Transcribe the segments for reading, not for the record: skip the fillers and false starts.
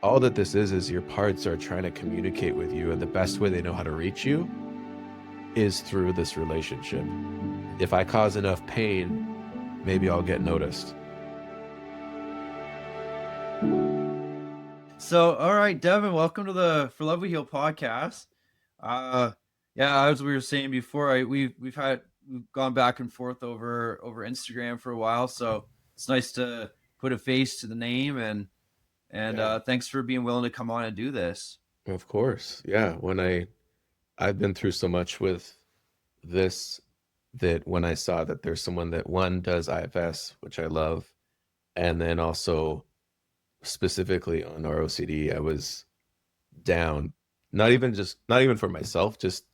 all that this is your parts are trying to communicate with you, and the best way they know how to reach you is through this relationship. If I cause enough pain, maybe I'll get noticed. So, all right, Devin, welcome to the For Love We Heal podcast. Uh, yeah, as we were saying before, we've gone back and forth over Instagram for a while, so it's nice to put a face to the name, and Yeah, thanks for being willing to come on and do this. of course. Yeah, I've been through so much with this that when I saw that there's someone that one does IFS, which I love, and then also specifically on ROCD, I was down. Not even for myself, just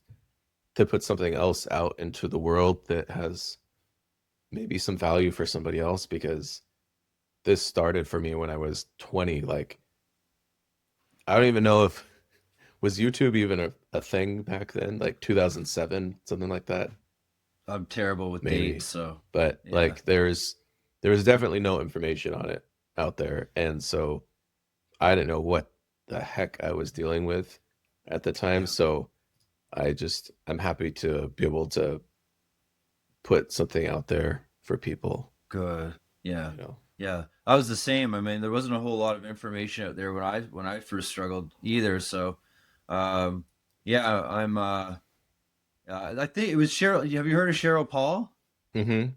to put something else out into the world that has maybe some value for somebody else, because this started for me when I was 20. Like, I don't even know if was YouTube even a thing back then, like 2007, something like that, I'm terrible with dates, maybe. so But yeah, like there was definitely no information on it out there. And so I didn't know what the heck I was dealing with at the time. yeah, So I'm happy to be able to put something out there for people, good, yeah, you know. yeah. I was the same. I mean, there wasn't a whole lot of information out there when I first struggled either. So, um, yeah, I think it was Cheryl. Have you heard of Cheryl Paul? Mm-hmm. Yeah,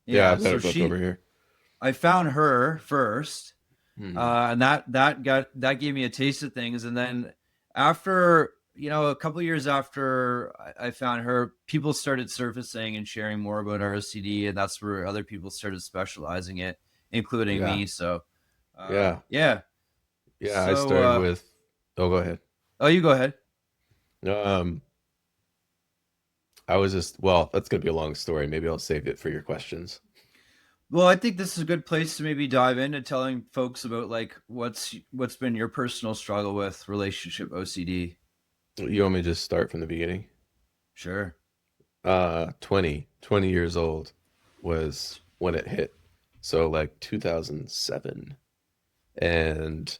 Yeah, I've got so a book over here. I found her first, Hmm. and that gave me a taste of things. And then after, a couple years after I found her, people started surfacing and sharing more about ROCD, and that's where other people started specializing it, including Yeah. me. So, Yeah. yeah. Yeah, I So, started with oh, go ahead. oh, you go ahead. Um, I was just, well, that's gonna be a long story. Maybe I'll save it for your questions. Well, I think this is a good place to maybe dive into telling folks about like what's been your personal struggle with relationship OCD. You want me to just start from the beginning? Sure. 20 years old was when it hit. So like 2007. And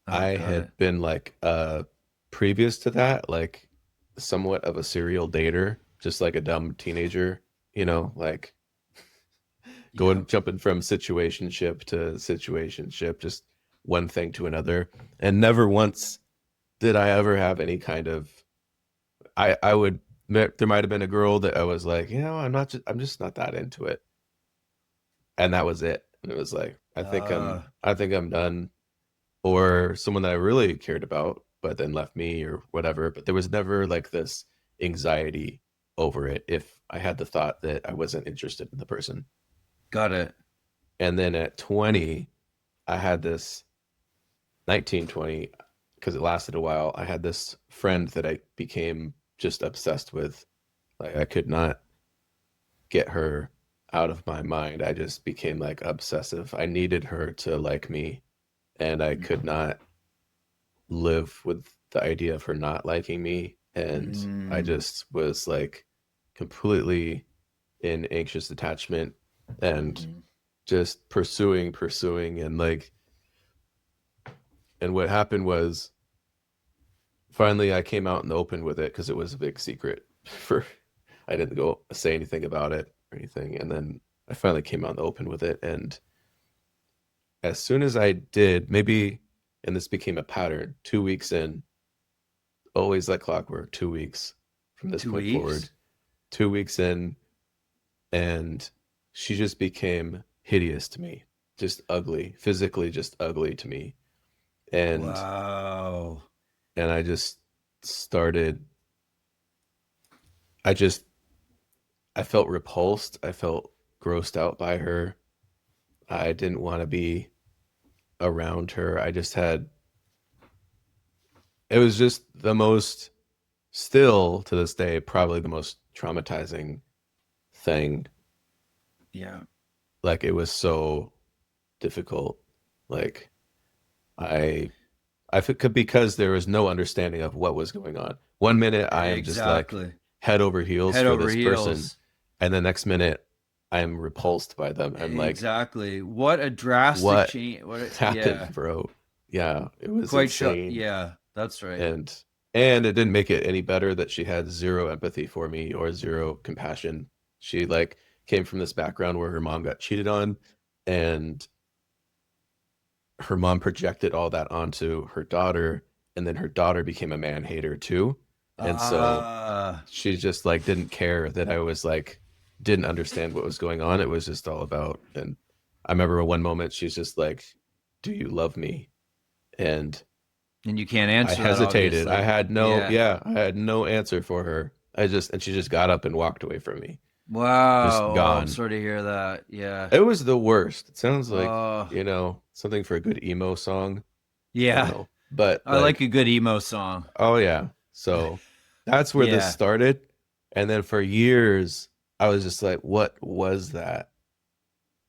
Oh, I got had it. been like previous to that, like somewhat of a serial dater, just like a dumb teenager, like Yeah. going jumping from situationship to situationship, just one thing to another. And never once did I ever have any kind of I would there might have been a girl that I was like, I'm just not that into it. And that was it. And it was like, Uh, I think I'm done. Or someone that I really cared about, but then left me or whatever. But there was never like this anxiety over it if I had the thought that I wasn't interested in the person. got it. And then at 20, I had this 1920, because it lasted a while. I had this friend that I became just obsessed with. Like, I could not get her out of my mind. I just became like obsessive. I needed her to like me, and I could not live with the idea of her not liking me. And I Mm, just was like completely in anxious attachment and mhm. just pursuing. And what happened was finally I came out in the open with it because it was a big secret for, I didn't go say anything about it or anything. And then I finally came out in the open with it. And as soon as I did, maybe, and this became a pattern, 2 weeks in, always like clockwork, 2 weeks from this Two point forward, weeks. 2 weeks in, and she just became hideous to me, just ugly, physically just ugly to me. And Wow. I just started, I just, I felt repulsed. I felt grossed out by her. I didn't want to be around her. It was just the most, still to this day, probably the most traumatizing thing. Yeah. Like, it was so difficult. Like, I I think because there was no understanding of what was going on. One minute I am just like Exactly. head over heels Head for over this person, heels. and the next minute I am repulsed by them. I'm like, Exactly. What a drastic what change. happened, Yeah. bro? Yeah, it was Quite sure. insane. Yeah, that's right. And and it didn't make it any better that she had zero empathy for me or zero compassion. She like came from this background where her mom got cheated on, and her mom projected all that onto her daughter, and then her daughter became a man hater too. And so Ah, she just like didn't care that I was like didn't understand what was going on. It was just all about, and I remember one moment she's just like, "Do you love me?" And and you can't I answer that, hesitated. I obviously. had no, Yeah. yeah, I had no answer for her. And she just got up and walked away from me, just Wow. Oh, I'm gone. sorry to hear that. Yeah. It was the worst. It sounds like, Oh, something for a good emo song. I don't yeah. know. But I like a like, good emo song. oh yeah. So that's where this Yeah. started. And then for years, I was just like, what was that?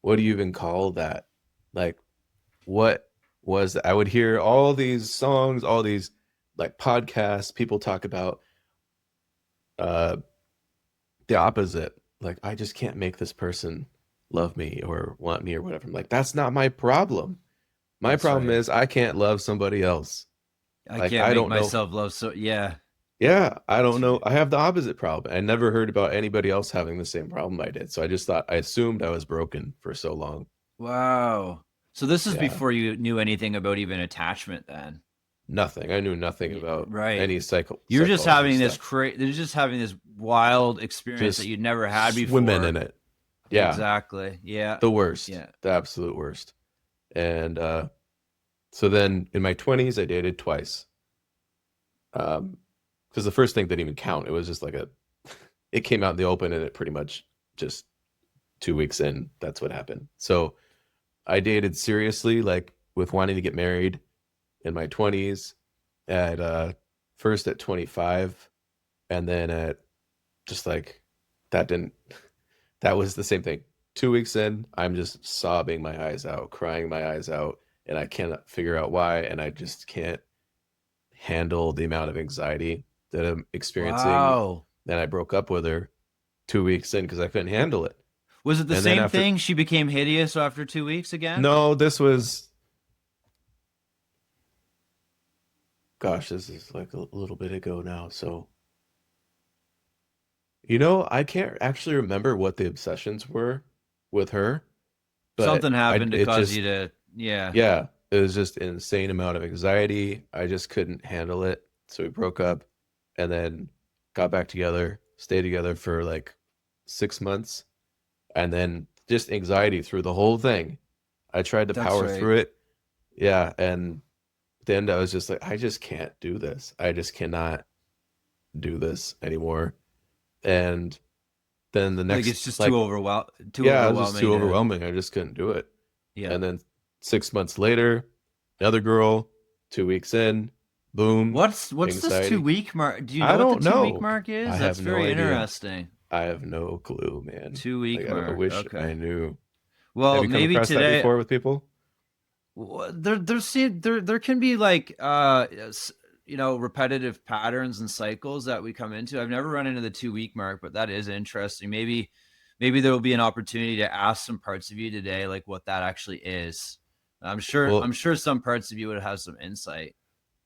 What do you even call that? Like, what was that? I would hear all these songs, all these like podcasts, people talk about uh the opposite. Like, I just can't make this person love me or want me or whatever. I'm like, that's not my problem. My That's problem right. is I can't love somebody else. I Like, can't I make don't know. myself love so yeah. Yeah, I don't That's know. right. I have the opposite problem. I never heard about anybody else having the same problem I did. So I just thought, I assumed I was broken for so long. Wow. So this is Yeah, before you knew anything about even attachment then. nothing. I knew nothing about Right. any You're just psychology having this stuff. you're just having this wild experience that Just you'd never had swimming in before. it. Yeah, Exactly. Yeah. the worst, Yeah. the absolute worst. And so then in my 20s, I dated twice. Because the first thing didn't even count. It was just like it came out in the open, and it pretty much just 2 weeks in, that's what happened. So I dated seriously, like with wanting to get married in my 20s, at first at 25, and then at just like that didn't that was the same thing. 2 weeks in, I'm just sobbing my eyes out, crying my eyes out, and I cannot figure out why, and I just can't handle the amount of anxiety that I'm experiencing. Wow. Then I broke up with her 2 weeks in because I couldn't handle it. Was it the And then same after, thing? She became hideous after 2 weeks again? no, this was, gosh, this is like a little bit ago now. So, I can't actually remember what the obsessions were with her, Something but happened to it cause you just, to yeah. yeah, it was just an insane amount of anxiety. I just couldn't handle it. So we broke up and then got back together, stayed together for like 6 months, and then just anxiety through the whole thing. I tried to That's power right. through it. Yeah. And at the end, I was just like, I just can't do this. I just cannot do this anymore. And then the Like next, it's just like, too yeah, it was just overwhelming too to overwhelming. I just couldn't do it. yeah. And then 6 months later, another girl, 2 weeks in, boom, What's this two anxiety. week mark? Do you know I what the don't 2 week know. mark I is? That's have no very idea. interesting. I have no clue, man. 2 week Like, I mark. wish I Okay. knew. Have Well, you come maybe across that today before with people? there can be like repetitive patterns and cycles that we come into. I've never run into the 2 week mark, but that is interesting. Maybe there will be an opportunity to ask some parts of you today like what that actually is. I'm Well, sure some parts of you would have some insight.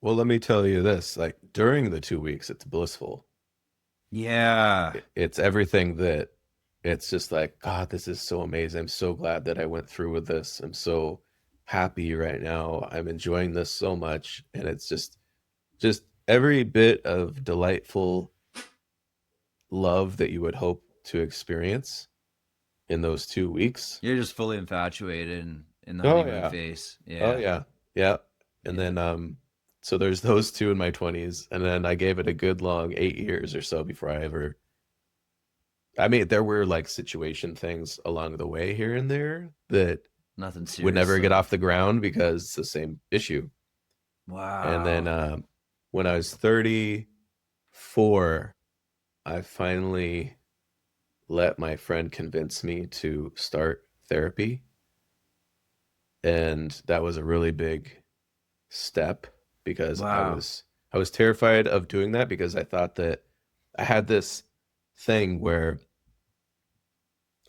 well, let me tell you this. Like, during the 2 weeks, it's blissful. Yeah. It's everything that it's just like, God, this is so amazing. I'm so glad that I went through with this. I'm so happy right now. I'm enjoying this so much. And it's just every bit of delightful love that you would hope to experience in those 2 weeks. You're just fully infatuated in the Oh honeymoon yeah. phase. Oh Yeah. yeah. Yeah. And Yeah. then so there's those two in my 20s, and then I gave it a good long 8 years or so before I ever, I mean, there were like situation things along the way here and there that Nothing would serious never get though. off the ground because it's the same issue. And then Wow. when I was 34, I finally let my friend convince me to start therapy. And that was a really big step because Wow. I was terrified of doing that because I thought that I had this thing where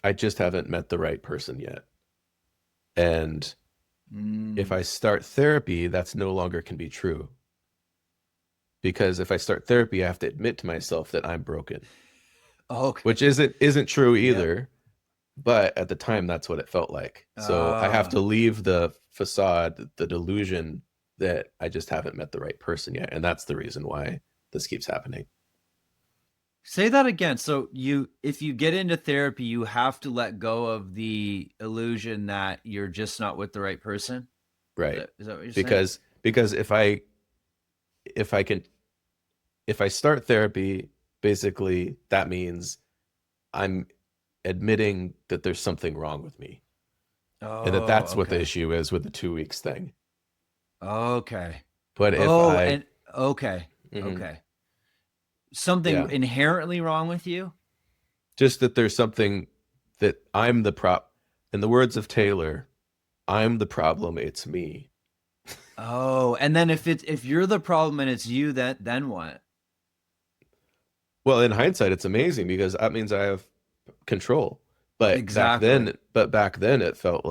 I just haven't met the right person yet. And If Mm. I start therapy, that's no longer can be true. Because if I start therapy, I have to admit to myself that I'm broken, which Okay. isn't true Yep. either. But at the time, that's what it felt like. So I have Uh, to leave the facade, the delusion that I just haven't met the right person yet. And that's the reason why this keeps happening. Say that again. So if you get into therapy, you have to let go of the illusion that you're just not with the right person. Right. Is that what you're saying? Because if I can if I start therapy, basically that means I'm admitting that there's something wrong with me. And Oh, that's what the okay. issue is with the 2 weeks thing. Okay. But if Oh, I and okay. mhm, Okay. Something yeah, inherently wrong with you? just that there's something that I'm the prop. In the words of Taylor, I'm the problem, it's me. Oh, and then if you're the problem and it's you, then what? Well, in hindsight, it's amazing because that means I have control. Exactly. But back then it felt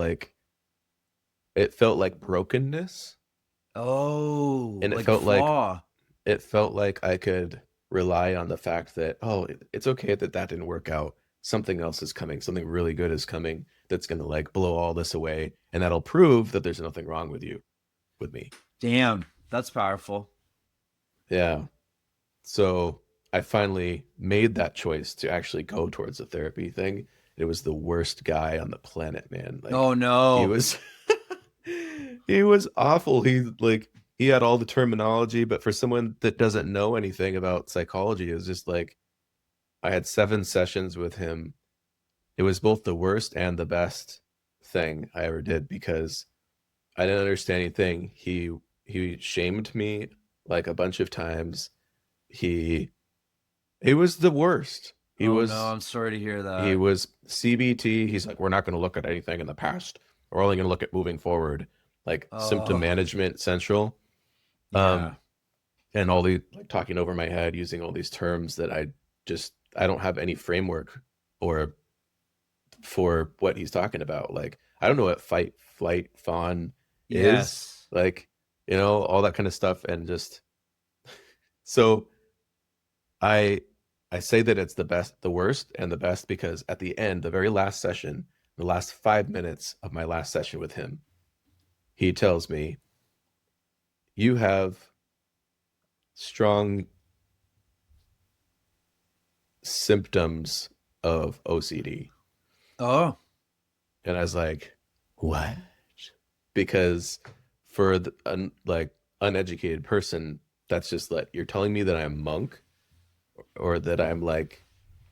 like brokenness, Oh, and like a flaw. it felt like I could rely on the fact that, oh, it's okay that that didn't work out. Something else is coming. Something really good is coming that's going to like blow all this away. And that'll prove that there's nothing wrong with you, with me. Damn, that's powerful. Yeah. So I finally made that choice to actually go towards the therapy thing. It was the worst guy on the planet, man. Like Oh he no. was he was awful. He had all the terminology, but for someone that doesn't know anything about psychology, it was just like I had 7 sessions with him. It was both the worst and the best thing I ever did because I didn't understand anything. He shamed me like a bunch of times. He he was the worst. Oh no, I'm sorry to hear He that. was CBT. He's like, we're not going to look at anything in the past. We're only going to look at moving forward, like symptom Oh, management central. yeah. Um, and all the like talking over my head using all these terms that I don't have any framework or for what he's talking about. Like I don't know what fight, flight, fawn is. Yes. Like, all that kind of stuff. And just so I I say that it's the best, the worst, and the best because at the end, the very last session, the last 5 minutes of my last session with him, he tells me, "You have strong symptoms of OCD." Oh, And I was like, "What?" Because for like uneducated person, that's just like you're telling me that I'm monk or that I'm like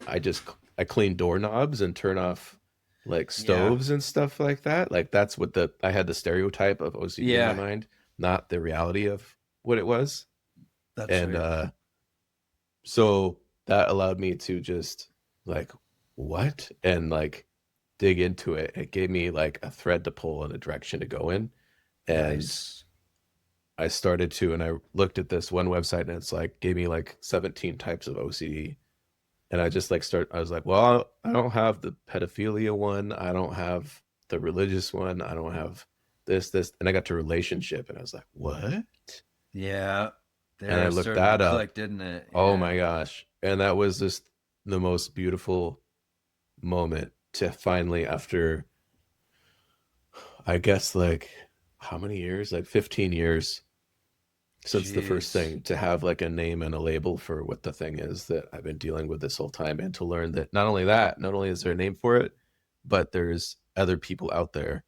I just I clean doorknobs and turn off like yeah. stoves and stuff like that. Like that's what the I had the stereotype of OCD in my Yeah. mind, not the reality of what it was. That's And right. so that allowed me to just like what and like dig into it. It gave me like a thread to pull and a direction to go in. And Nice. I started to and I looked at this one website and it's like gave me like 17 types of OCD. And I just like I was like, well, I don't have the pedophilia one. I don't have the religious one. I don't have this. And I got to relationship and I was like, what? Yeah. And I There it looked started to that up. click, didn't it? Oh Yeah. my gosh. And that was just the most beautiful moment to finally, after, I guess, like, how many years? Like 15 years since the first Jeez. thing, to have like a name and a label for what the thing is that I've been dealing with this whole time, and to learn that not only is there a name for it, but there's other people out there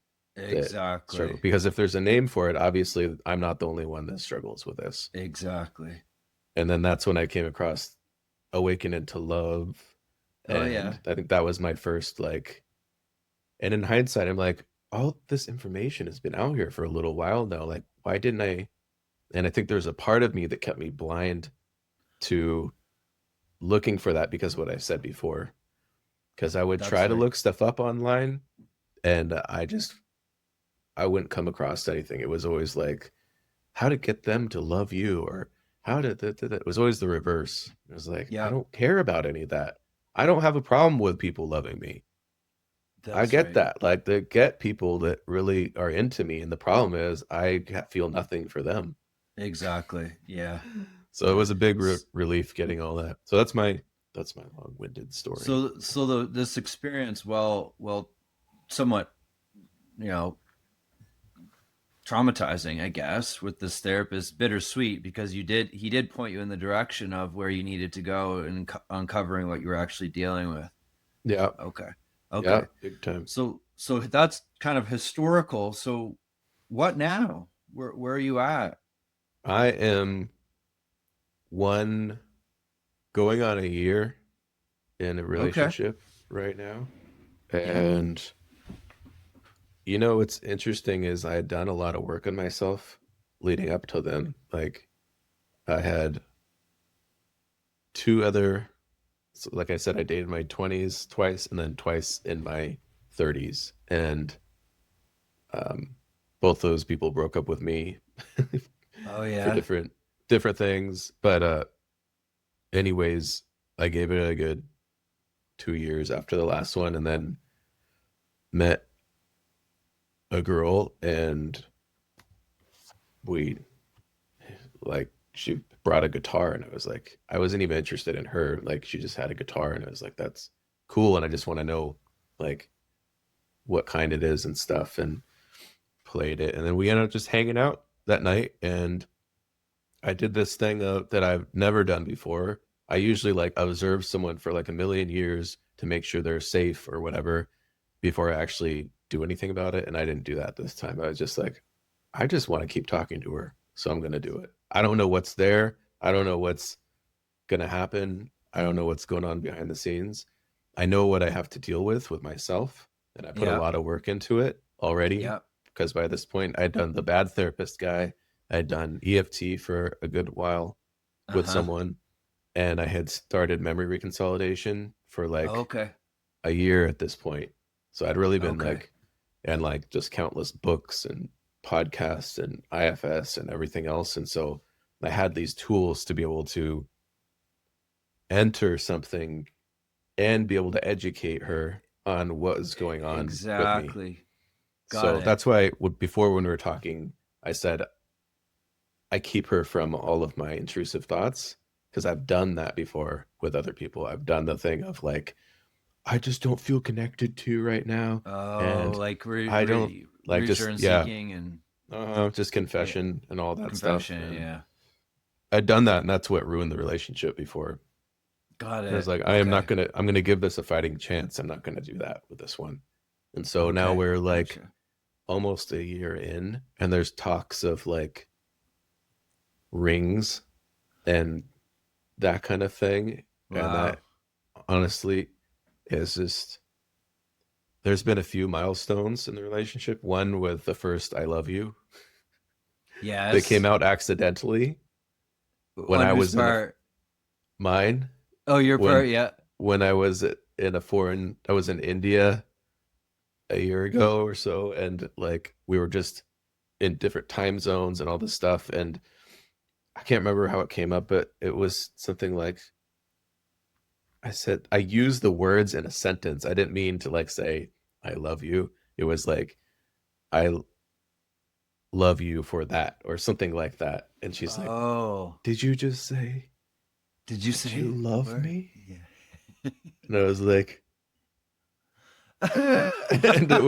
that struggle. Exactly. Because if there's a name for it, obviously I'm not the only one that struggles with this. Exactly. And then that's when I came across Awaken into Love. Oh yeah. And I think that was my first like, and in hindsight, I'm like, all this information has been out here for a little while now. Like, why didn't I? And I think there's a part of me that kept me blind to looking for that because of what I said before. Because I would That's try to right. look stuff up online and I wouldn't come across anything. It was always like how to get them to love you or how to, it was always the reverse. It was like, I Yep. don't care about any of that. I don't have a problem with people loving me. I That's get right. that. Like, they get people that really are into me, and the problem is feel nothing for them. Exactly. Yeah. So it Yeah. was a big S- relief getting all that. So that's my long-winded story. so this experience, well, somewhat, you know, traumatizing, I guess, with this therapist, bittersweet because he did point you in the direction of where you needed to go and uncovering what you were actually dealing with. Yeah, Okay. yeah, Okay. big time. So that's kind of historical. So what now? Where are you at? I am one going on a year in a Okay. relationship right now. Yeah. And what's interesting is I had done a lot of work on myself leading up to then. Like, I had two other, so like I said, I dated my 20s twice and then twice in my 30s. And um, both those people broke up with me Oh for yeah. different things. But anyways, I gave it a good 2 years after the last one, and then met a girl, and we like she brought a guitar, and I wasn't even interested in her. Like, she just had a guitar, and I was like, that's cool, and I just want to know like what kind it is and stuff, and played it, and then we ended up just hanging out that night, and I did this thing that I've never done before. I usually like observe someone for like a million years to make sure they're safe or whatever before I actually do anything about it. And I didn't do that this time. I was just like, I just want to keep talking to her. So I'm going to do it. I don't know what's there. I don't know what's going to happen. I don't know what's going on behind the scenes. I know what I have to deal with myself. And I put a Yeah. lot of work into it already Yeah. because by this point, I'd done the bad therapist guy. I'd done EFT for a good while with Uh-huh. someone. And I had started memory reconsolidation for like Okay. a year at this point. So I'd really been Okay. like, and like just countless books and podcasts and IFS and everything else. And so I had these tools to be able to enter something and be able to educate her on what is going on with me. Exactly. Got So it. that's why before when we were talking, I said I keep her from all of my intrusive thoughts because I've done that before with other people. I've done the thing of like, I just don't feel connected to you right now. Oh, And like I don't like just, reassurance yeah, seeking and just yeah, confession and all that stuff. confession. And Yeah. I'd done that. And that's what ruined the relationship before. Got And I was it. like, Okay. I'm going to give this a fighting chance. I'm not going to do that with this one. And so now Okay. we're like Gotcha. almost a year in, and there's talks of like rings and that kind of thing. And Wow. that honestly is just, there's been a few milestones in the relationship. One with the first I love you that came Yes. out accidentally when On I whose was in part? mine, Oh, your when part. Yeah. I was I was in India a year ago or so, and like we were just in different time zones and all this stuff, and I can't remember how it came up, but it was something like I used the words in a sentence. I didn't mean to like say I love you. It was like I love you for that or something like that. And she's like, Oh, "Did you just say did you that you say love where? me?" Yeah. And I was like, and it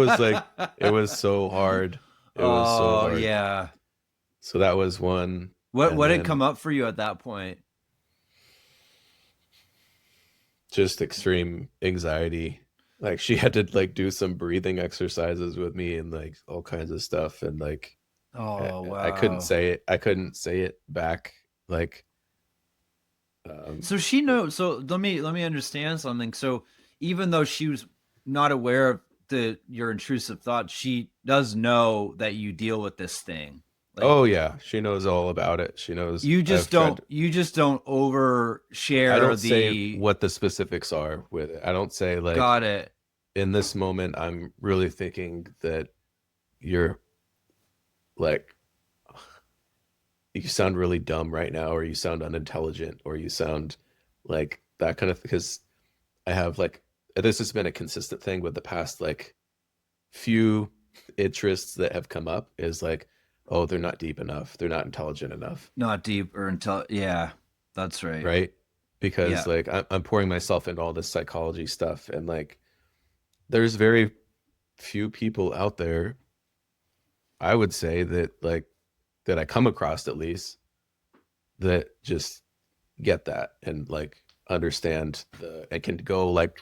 was so hard. It was so Oh hard. yeah. So that was one. And What had come then up for you at that point? just extreme anxiety. Like, she had to like do some breathing exercises with me and like all kinds of stuff. And like, I, Oh I couldn't wow. say it. I couldn't say it back. Like, um, So she knows. So let me understand something. So even though she was not aware of the your intrusive thoughts, she does know that you deal with this thing. Like oh yeah, she knows all about it. She knows you I've just tried don't to, you just don't I overshare don't say the what the specifics are with it. I don't say like got it. in this moment I'm really thinking that you're like you sound really dumb right now, or you sound unintelligent, or you sound like that kind of, because I have like this has been a consistent thing with the past like few interests that have come up is like, oh, they're not deep enough, they're not intelligent enough, Not deep or until, yeah, that's right. right? Because Yeah, like I'm pouring myself into all this psychology stuff, and like there's very few people out there, I would say, that like that I come across at least, that just get that and like understand the and can go like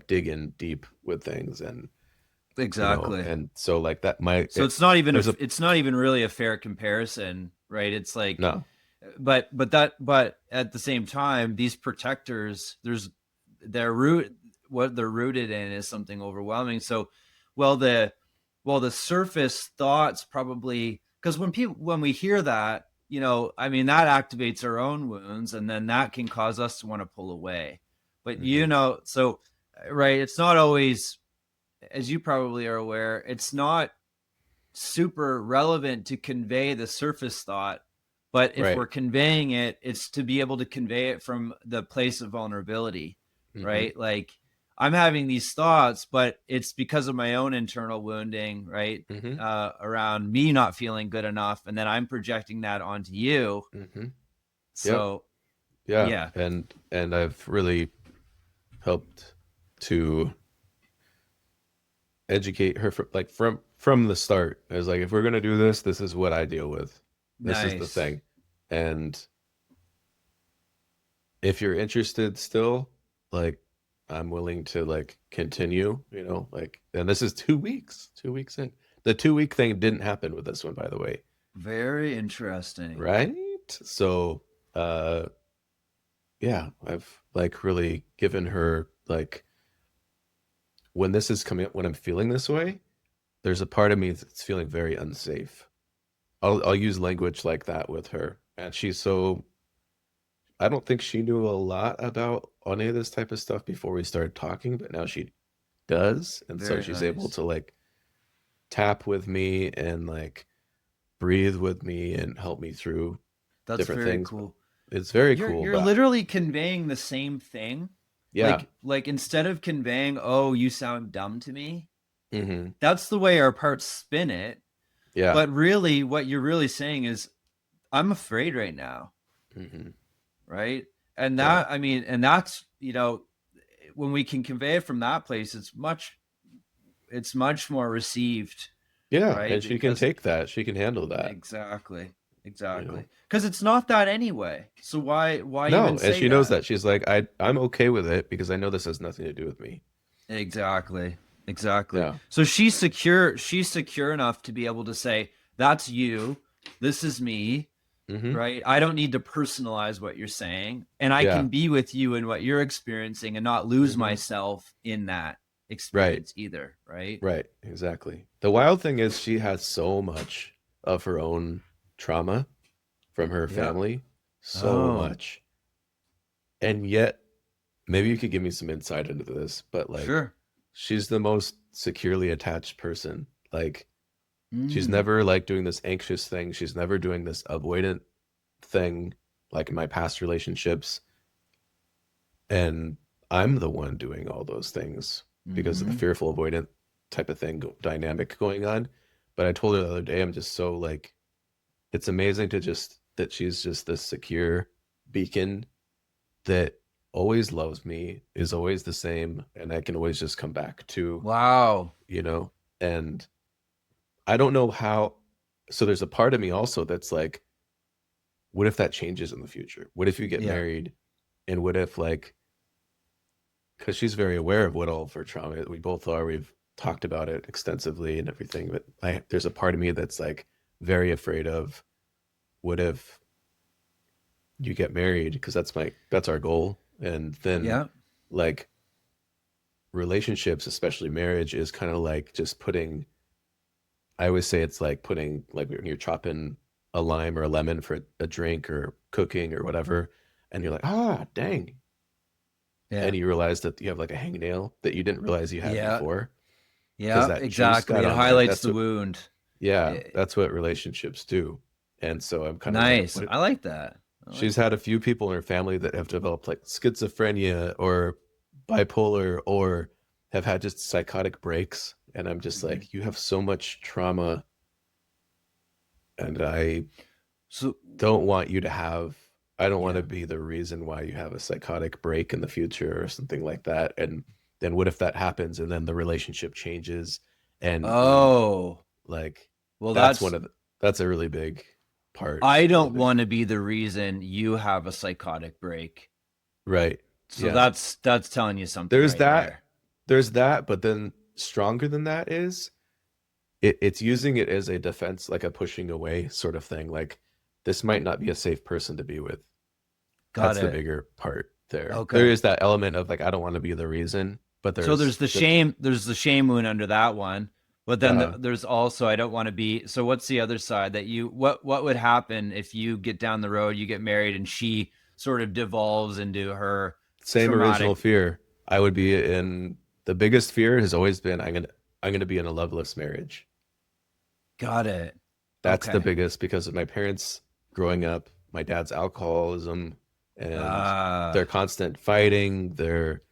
dig in deep with things, and exactly. and so like that my So it's not even there's a it's not even really a fair comparison, right? It's like, no. but at the same time, these protectors, there's their root, what they're rooted in is something overwhelming. So, well, the surface thoughts probably, because when we hear that, I mean, that activates our own wounds, and then that can cause us to want to pull away. But Hmm. so right, it's not always, as you probably are aware, it's not super relevant to convey the surface thought. But if we're Right. conveying it, it's to be able to convey it from the place of vulnerability, Hmm. right? Like, I'm having these thoughts, but it's because of my own internal wounding, right? Hmm. Around me not feeling good enough. And then I'm projecting that onto you. Hmm. Yep. So, Yeah. yeah, And I've really helped to educate her from the start. I was like, if we're gonna do this, this is what I deal with. This is the nice. thing. And if you're interested still, like I'm willing to like continue, like, and this is 2 weeks, 2 weeks in. The 2 week thing didn't happen with this one, by the way. Very interesting. Right? So uh yeah, I've like really given her like when this is coming up, when I'm feeling this way, there's a part of me that's feeling very unsafe. I'll use language like that with her. And she's so I don't think she knew a lot about any of this type of stuff before we started talking, but now she does. And so Very she's able nice. to like tap with me and like breathe with me and help me through That's different very things. But cool. it's very you're cool. you're But literally conveying the same thing. yeah. Like instead of conveying, oh, you sound dumb to me, Hmm. that's the way our parts spin it. Yeah. But really, what you're really saying is, I'm afraid right now, Hmm. right? And Yeah. that, I mean, and that's, when we can convey it from that place, it's much more received, Yeah. right? And she can Because take that. She can handle that, exactly, you know. exactly, because it's not that anyway. So why even No, and say she knows that? that. She's like, I'm okay with it because I know this has nothing to do with me. Exactly. Exactly. Yeah. So she's secure enough to be able to say, that's you. This is me, Hmm. right? I don't need to personalize what you're saying, and I Yeah. can be with you in what you're experiencing and not lose Hmm. myself in that Right. experience either, right? Right. Exactly. The wild thing is she has so much of her own trauma from her Yeah. family, so Oh, much. And yet, maybe you could give me some insight into this, but like sure. she's the most securely attached person. Like she's Mm, never like doing this anxious thing. She's never doing this avoidant thing like in my past relationships. And I'm the one doing all those things because of the mm-hmm. fearful avoidant type of thing dynamic going on. But I told her the other day, I'm just so like, it's amazing to just that she's just this secure beacon that always loves me, is always the same, and I can always just come back to, Wow. you know, and I don't know how. So there's a part of me also that's like, what if that changes in the future? What if you get Yeah. married? And what if like because she's very aware of what all of her trauma. We both are. We've talked about it extensively and everything. But there's a part of me that's like very afraid of what if you get married because that's our goal, and then Yeah. like relationships, especially marriage, is kind of like just putting. I always say it's like putting like when you're chopping a lime or a lemon for a drink or cooking or whatever, and you're like, ah, dang, Yeah. and you realize that you have like a hangnail that you didn't realize you had Yeah. before because Yeah. that juice Exactly. got It on there. highlights That's the what, wound. yeah, Eh, that's what relationships do. And so I'm kind of like, nice. what? I like that. I She's like had a that. few people in her family that have developed like schizophrenia or bipolar or have had just psychotic breaks, and I'm just Mhm. like, you have so much trauma, and So don't want you to have I don't want to yeah. be the reason why you have a psychotic break in the future or something like that. And then what if that happens and then the relationship changes and you Oh, like well, that's one of the that's a really big part I of don't it. want to be the reason you have a psychotic break. Right. So Yeah. that's telling you something There's right that. there. There's that, but then stronger than that is it's using it as a defense, like a pushing away sort of thing. Like this might not be a safe person to be with. Got That's the it. bigger part there. There Okay. is that element of like I don't want to be the reason, but So there's there's the shame wound under that one. But then uh there's also I don't want to be. So what's the other side that you what would happen if you get down the road, you get married, and she sort of devolves into her same original traumatic? fear. I would be in the biggest fear has always been I'm gonna be in a loveless marriage. Got it. That's the Okay. biggest because of my parents growing up, my dad's alcoholism and Uh their constant fighting, their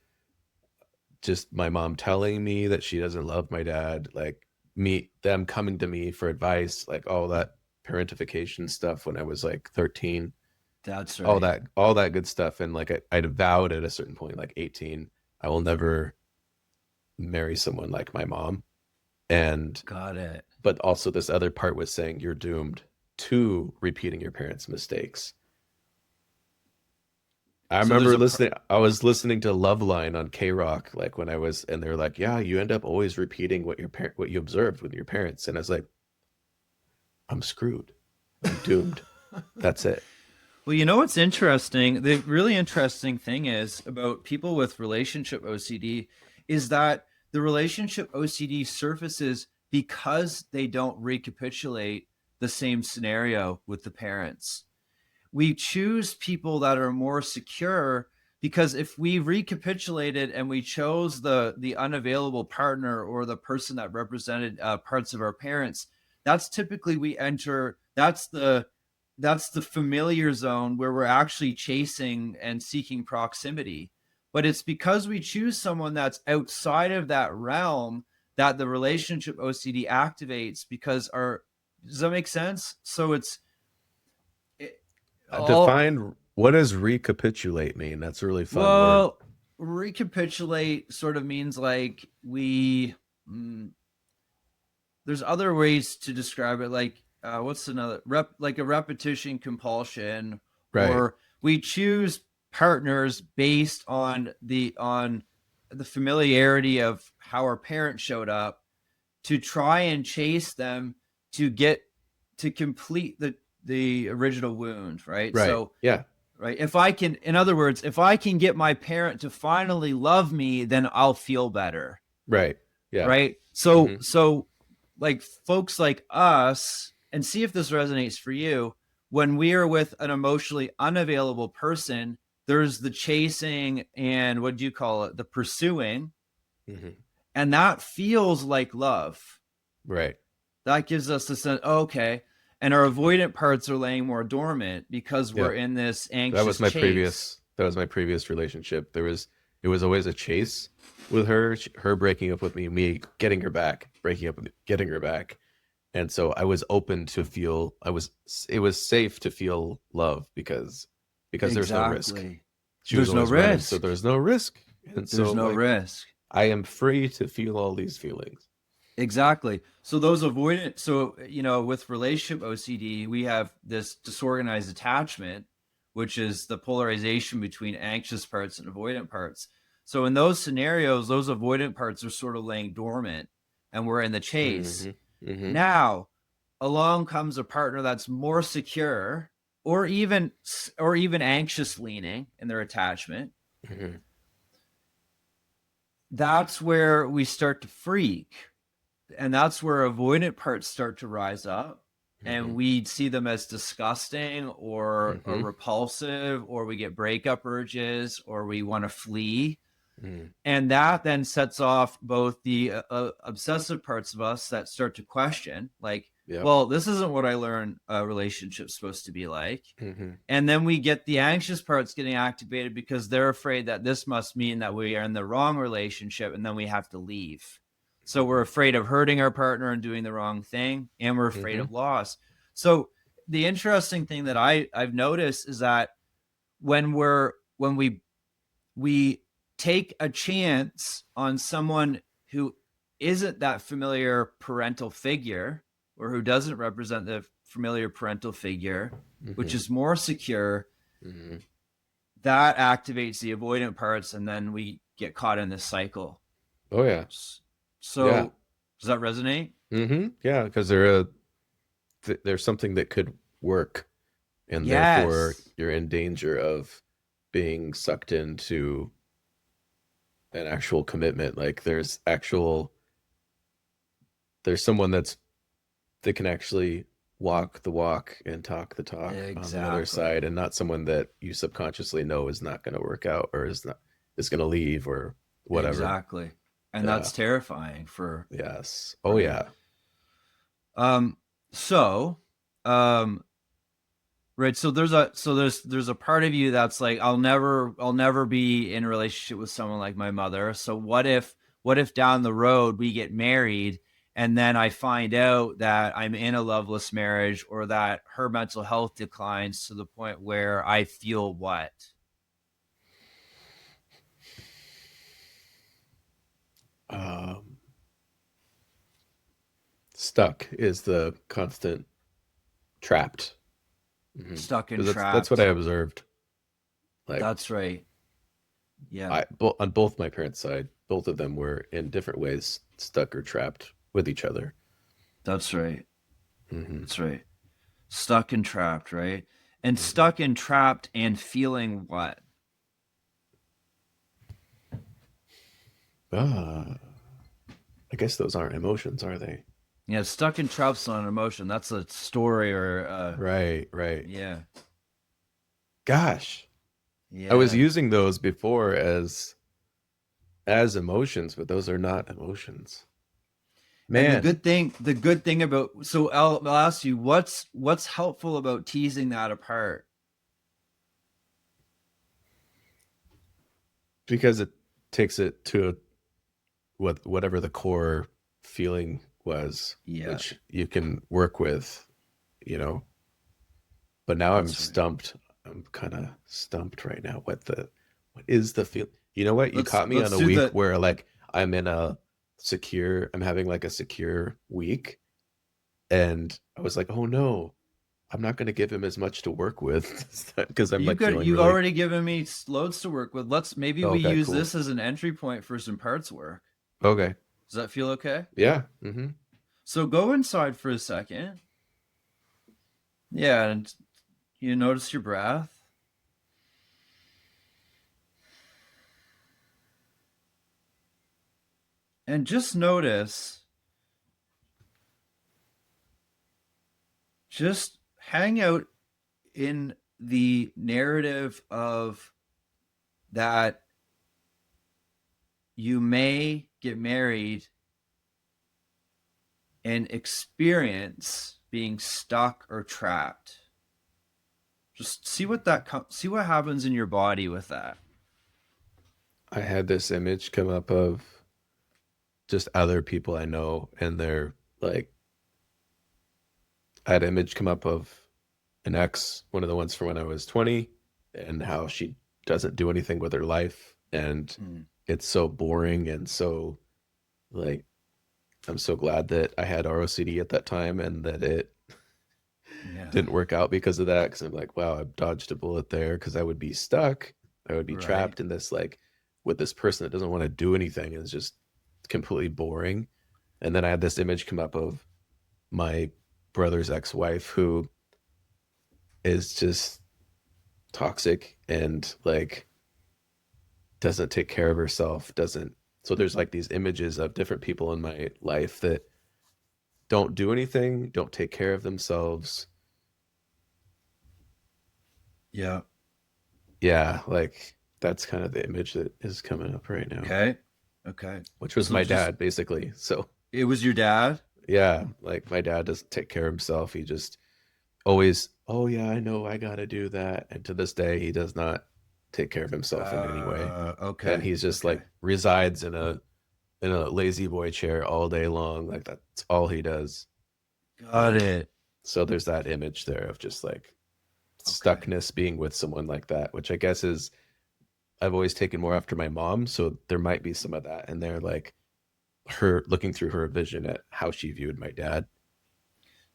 just my mom telling me that she doesn't love my dad, like them coming to me for advice, like all that parentification stuff when I was like 13, that's right. all that good stuff. And like I'd vowed at a certain point, like 18, I will never marry someone like my mom. And Got it. but also this other part was saying you're doomed to repeating your parents' mistakes. I So there's remember a listening. I was listening to Loveline on K Rock, like when I was, and they're like, "Yeah, you end up always repeating what you observed with your parents." And I was like, "I'm screwed. I'm doomed. That's it." Well, you know what's interesting? The really interesting thing is about people with relationship OCD is that the relationship OCD surfaces because they don't recapitulate the same scenario with the parents. We choose people that are more secure because if we recapitulated and we chose the unavailable partner or the person that represented parts of our parents, that's typically we enter that's the familiar zone where we're actually chasing and seeking proximity. But it's because we choose someone that's outside of that realm that the relationship OCD activates because our does that make sense? So it, all Define what does recapitulate mean? That's a really fun word. well, recapitulate sort of means like mm, there's other ways to describe it, like what's another like a repetition compulsion, Right. or we choose partners based on the familiarity of how our parents showed up to try and chase them to get to complete the original wound, right? Right. So Yeah. right, if I can, in other words, if I can get my parent to finally love me, then I'll feel better, Right. Yeah. right? So Hmm. like folks like us, and see if this resonates for you, when we are with an emotionally unavailable person, there's the chasing and what do you call it, the pursuing, Hmm. and that feels like love. Right. That gives us the sense, okay, and our avoidant parts are laying more dormant because we're Yep. in this anxious chase. That was my previous relationship. It was always a chase with her, her breaking up with me getting her back, breaking up with me, getting her back. And so I was open to feel it was safe to feel love because there's no risk. Exactly. She was There's no always running, so risk. there's no risk. And There's so no like risk. I am free to feel all these feelings. Exactly. So those avoidant, so with relationship OCD, we have this disorganized attachment, which is the polarization between anxious parts and avoidant parts. So in those scenarios, those avoidant parts are sort of laying dormant and we're in the chase. Hmm. Hmm. Now, along comes a partner that's more secure or even anxious leaning in their attachment. Hmm. That's where we start to freak, and that's where avoidant parts start to rise up, and Hmm. we see them as disgusting or Hmm. repulsive, or we get breakup urges, or we want to flee. Hmm. And that then sets off both the obsessive parts of us that start to question, like, Yep. well, this isn't what I learned a relationship's supposed to be like. Hmm. And then we get the anxious parts getting activated because they're afraid that this must mean that we are in the wrong relationship and then we have to leave. So we're afraid of hurting our partner and doing the wrong thing, and we're afraid Hmm. of loss. So the interesting thing that I've noticed is that when we take a chance on someone who isn't that familiar parental figure, or who doesn't represent the familiar parental figure, which Hmm. is more secure, Hmm. that activates the avoidant parts, and then we get caught in this cycle. Oh yeah. Yeah. So does that resonate? Yeah, because there's something that could work, and therefore Yes, you're in danger of being sucked into an actual commitment. Like there's someone that can actually walk the walk and talk the talk on the other exactly, side, and not someone that you subconsciously know is not going to work out, or is going to leave, or whatever. exactly. And Yeah. that's terrifying for, Yes. Oh right? yeah. Um, so, um, right. So there's a part of you that's like, I'll never be in a relationship with someone like my mother. So what if down the road we get married and then I find out that I'm in a loveless marriage, or that her mental health declines to the point where I feel what? Um, Stuck is the constant trapped. Stuck and Because that's what I trapped. observed. Like That's right. Yeah, on both my parents' side, both of them were in different ways stuck or trapped with each other. that's right. Hmm. That's right. Stuck and trapped, right? And Hmm. stuck and trapped and feeling what? Ah, I guess those aren't emotions, are they? Yeah, stuck and trapped on an emotion. That's a story, or Right, right. yeah, Gosh, I was yeah. using those before as emotions, but those are not emotions. And the Man, good thing, about, so I'll ask you, what's helpful about teasing that apart? because it takes it to whatever the core feeling was, Yeah, which you can work with, you know. But now I'm that's right. stumped. I'm kind of stumped right now. What is the feel? You know what? You caught me on Let's a do week the. where like I'm having like a secure week, and I was like, oh no, I'm not going to give him as much to work with because I'm like feeling You've really already given me loads to work with. Maybe we okay, use cool. this as an entry point for some parts work. Okay. Does that feel okay? Yeah. Hmm. So go inside for a second. Yeah, and you notice your breath. And just notice, just hang out in the narrative of that you may get married and experience being stuck or trapped. Just see what happens in your body with that. I had this image come up of just other people I know, and they're like, I had an image come up of an ex, one of the ones from when I was 20, and how she doesn't do anything with her life. And Mm, it's so boring. And so, like, I'm so glad that I had ROCD at that time and that it yeah, didn't work out because of that. Cause I'm like, wow, I dodged a bullet there because I would be stuck. I would be right. trapped in this, like, with this person that doesn't want to do anything and is just completely boring. And then I had this image come up of my brother's ex-wife who is just toxic and like doesn't take care of herself, doesn't. So there's like these images of different people in my life that don't do anything, don't take care of themselves. Yeah. Yeah, like that's kind of the image that is coming up right now, Okay. Okay. which was So my just dad basically. So it was your dad. Yeah, like my dad doesn't take care of himself. He just always, oh yeah, I know I gotta do that. And to this day, he does not take care of himself in any way. And Okay. he's just Okay. like resides in a lazy boy chair all day long. Like that's all he does. Got Um, it. so there's that image there of just like Okay. stuckness being with someone like that, which I guess is I've always taken more after my mom, so there might be some of that in there, like her looking through her vision at how she viewed my dad.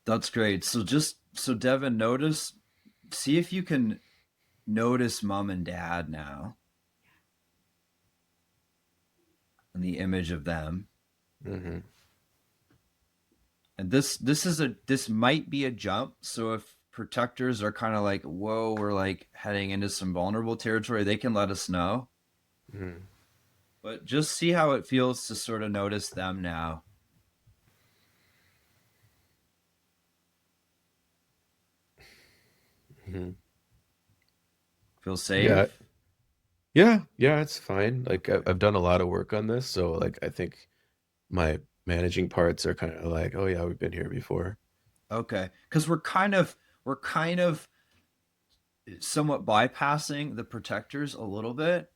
That's great. So Devin, see if you can notice mom and dad now and the image of them. Hmm. And this might be a jump. So if protectors are kind of like, whoa, we're like heading into some vulnerable territory, they can let us know. Hmm. But just see how it feels to sort of notice them now. Hmm. Feel Yeah, safe? yeah, it's fine. Like Okay. I've done a lot of work on this, so like I think my managing parts are kind of like, oh yeah, we've been here before. Okay. Because we're kind of somewhat bypassing the protectors a little bit.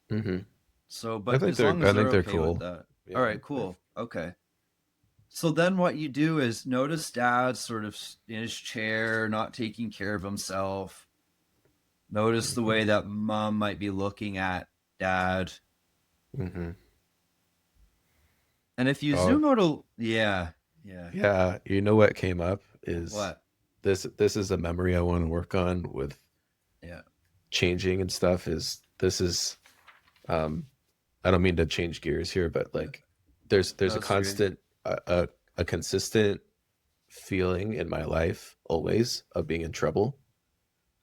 Hmm. So, but as long as I they're think they're okay with cool. that. All Yeah, right, cool. Okay. So then what you do is notice dad sort of in his chair, not taking care of himself. Notice the hmm way that mom might be looking at dad. hmm And if you Oh zoom out yeah, yeah. yeah, you know what came up is What? this is a memory I want to work on with Yeah. changing and stuff. Is this is um I don't mean to change gears here, but like there's a That's great. constant a consistent feeling in my life always of being in trouble.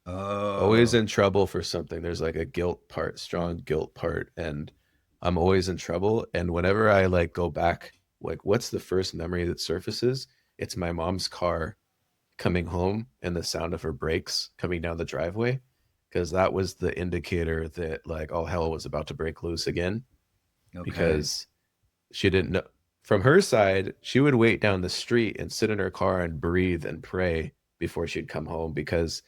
Always Oh, in trouble for something. There's like a guilt part, strong guilt part, and I'm always in trouble. And whenever I like go back, like what's the first memory that surfaces? It's my mom's car coming home and the sound of her brakes coming down the driveway, because that was the indicator that like all hell was about to break loose again. okay. Because she didn't know, from her side, she would wait down the street and sit in her car and breathe and pray before she'd come home, because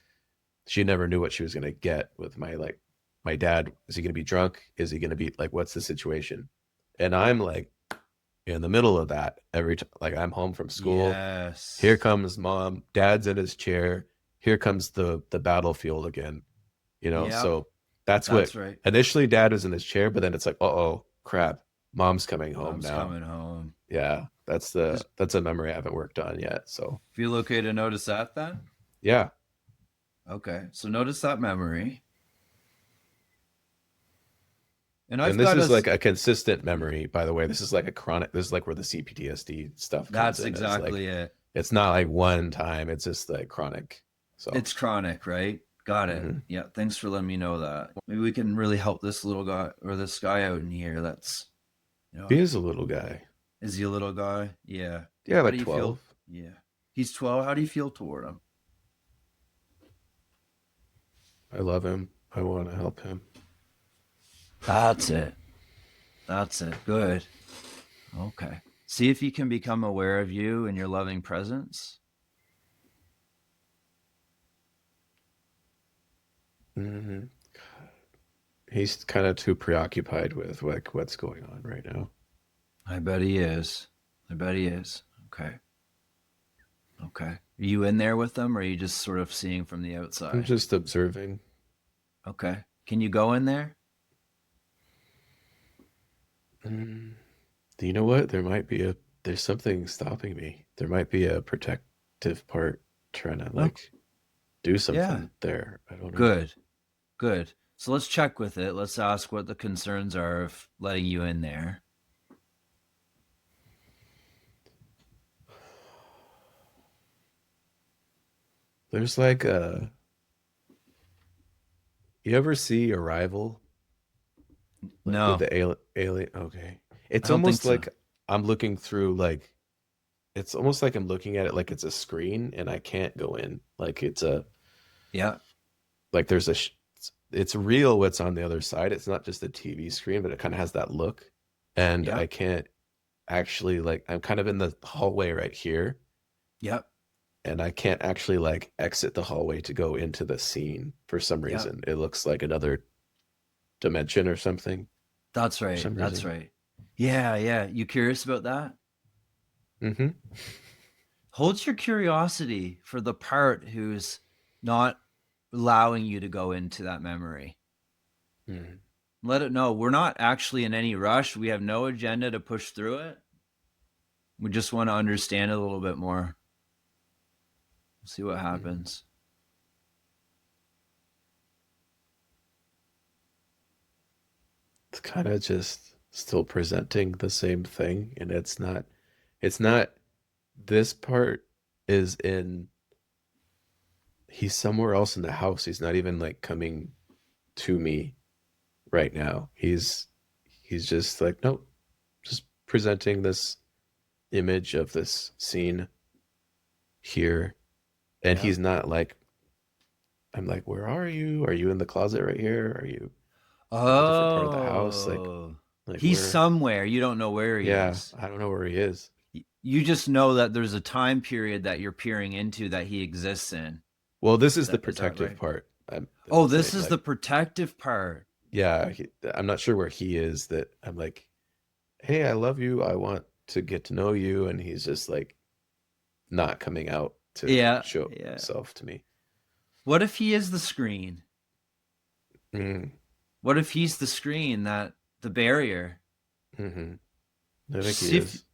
she never knew what she was going to get with my dad. Is he going to be drunk? Is he going to be like, what's the situation? And I'm like in the middle of that every time. Like I'm home from school. Here Yes. comes mom. Dad's in his chair. Here comes the battlefield again. You know, Yep. so that's That's what right. initially dad was in his chair, but then it's like, oh crap, mom's coming home Mom's now. coming home. Yeah, Does that's a memory I haven't worked on yet. So feel okay to notice that then? yeah. Okay. So notice that memory. And And I've this got is us. like a consistent memory, by the way. This is like a chronic, this is like where the CPTSD stuff comes That's in. It's like, exactly it. it's not like one time, it's just like chronic. So, It's chronic, right? Got it. mhm. Yeah. Thanks for letting me know that. Maybe we can really help this little guy or this guy out in here. He is a little guy. Is he a little guy? Yeah. Yeah, How like do you feel? 12. Yeah. He's 12. How do you feel toward him? I love him. I want to help him. That's it. That's it. Good. Okay. See if he can become aware of you and your loving presence. Hmm. He's kind of too preoccupied with like what's going on right now. I bet he is. I bet he is. Okay. Okay. Are you in there with them or are you just sort of seeing from the I'm outside? just observing. Okay. Can you go in there? Mm, do you know what? There's something stopping me. There might be a protective part trying to Oh, like do yeah. something there. I don't know. Good. Good. So let's check with it. Let's ask what the concerns are of letting you in there. There's like you ever see Arrival? Like with No, the alien. Okay. I It's don't think almost so. like I'm looking through like it's almost like I'm looking at it like it's a screen and I can't go in. Like it's a Yeah. like there's a it's real what's on the other side. It's not just a TV screen, but it kind of has that look. And Yeah. I can't. actually like I'm kind of in the hallway right here, Yep. and I can't actually like exit the hallway to go into the scene for some Yep. reason. It looks like another dimension or something That's for right. some That's reason. right. Yeah. Yeah. You curious about that? Mm-hmm. Hold your curiosity for the part who's not allowing you to go into that memory. Mm-hmm. Let it know we're not actually in any rush. We have no agenda to push through it. We just want to understand it a little bit more. See what happens. It's kind of just still presenting the same thing, and it's not this part is in he's somewhere else in the house. He's not even like coming to me right now. He's just like, nope, just presenting this image of this scene here. And Yeah. he's not like, I'm like, where are you? Are you in the closet right here? Are you in a different part of the house? Oh, Like he's where? somewhere. You don't know where he Yeah, is. I don't know where he is. You just know that there's a time period that you're peering into that he exists in. Well, this Is is the that protective right? part. That Oh, I'm this saying. is the Like, protective part. yeah, I'm not sure where he is. That I'm like, hey, I love you. I want to get to know you. And he's just like not coming out to Yeah, show yeah. himself to me. What if he is the screen? Mm, What if he's the screen that the barrier? hmm I think he See if is.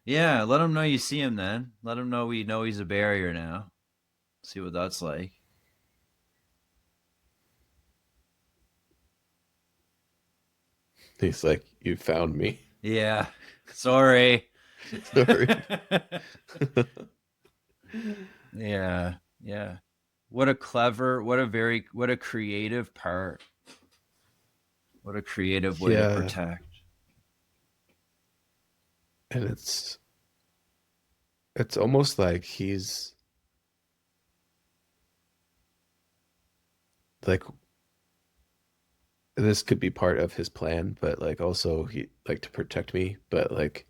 yeah, let him know you see him then. Let him know we know he's a barrier now. See what that's like. He's like, you found me. Yeah. Sorry. Sorry. Yeah. Yeah. What a clever, what a creative part. What a creative way to Yeah, protect. and it's almost like he's like this could be part of his plan, but like also he like to protect me, but like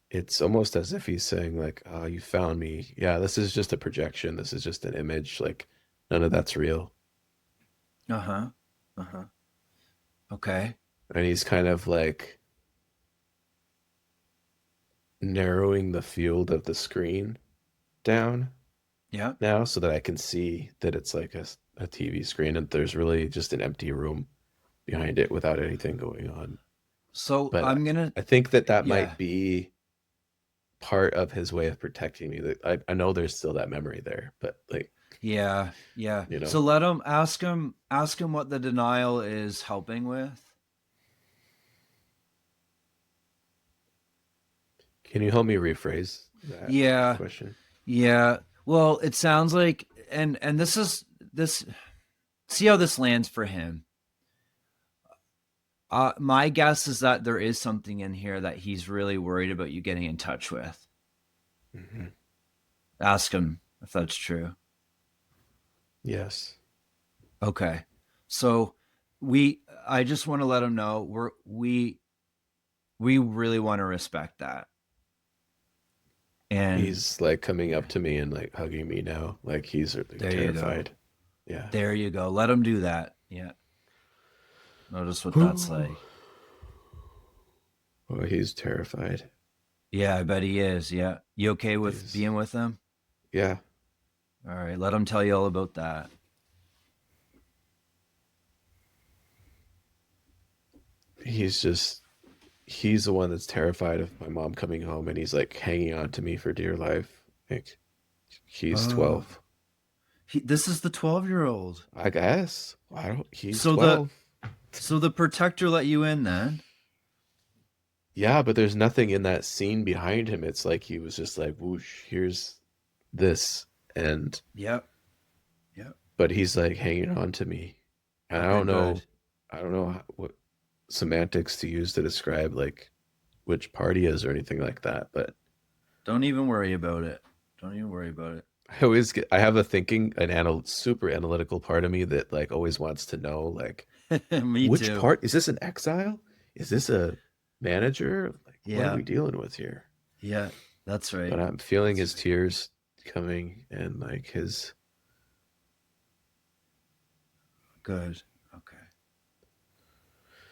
it's almost as if he's saying like, "Oh, you found me. Yeah, this is just a projection. This is just an image. Like none of that's real." Uh-huh. Uh-huh. Okay. And he's kind of like narrowing the field of the screen down Yeah. now so that I can see that it's like a TV screen and there's really just an empty room behind it without anything going on. So But I'm gonna I think that that yeah. might be part of his way of protecting me. That I know there's still that memory there, but like, Yeah. Yeah. you So know, let him ask him what the denial is helping with. can you help me rephrase that Yeah. question? Yeah. Well, it sounds like and this is this see how this lands for him. My guess is that there is something in here that he's really worried about you getting in touch with. Hmm. Ask him if that's true. Yes. Okay. So I just want to let him know we really want to respect that. And He's like coming up to me and like hugging me now, like he's like there you go. terrified. Yeah. There you go. Let him do that. Yeah. Notice what that's Oh, like. he's terrified. Yeah, I bet he is. Yeah. You okay with He's being with him? yeah. All right. Let him tell you all about that. He's just he's the one that's terrified of my mom coming home and he's like hanging on to me for dear life. Like he's Oh, 12. this is the 12-year-old. I guess. I don't he's So the 12. so the protector let you in then? Yeah, but there's nothing in that scene behind him. It's like he was just like, whoosh, here's this. And, Yep. Yep. but he's like hanging on to me. And Okay, good. I don't know what semantics to use to describe like which part he is or anything like that. But Don't even worry about it. Don't even worry about it. I have a thinking, super analytical part of me that like always wants to know, like, Me which too. part is this an exile? Is this a manager? what are Yeah. we dealing with here? Yeah. That's right. But I'm feeling That's his right. tears coming and like his Good. Okay.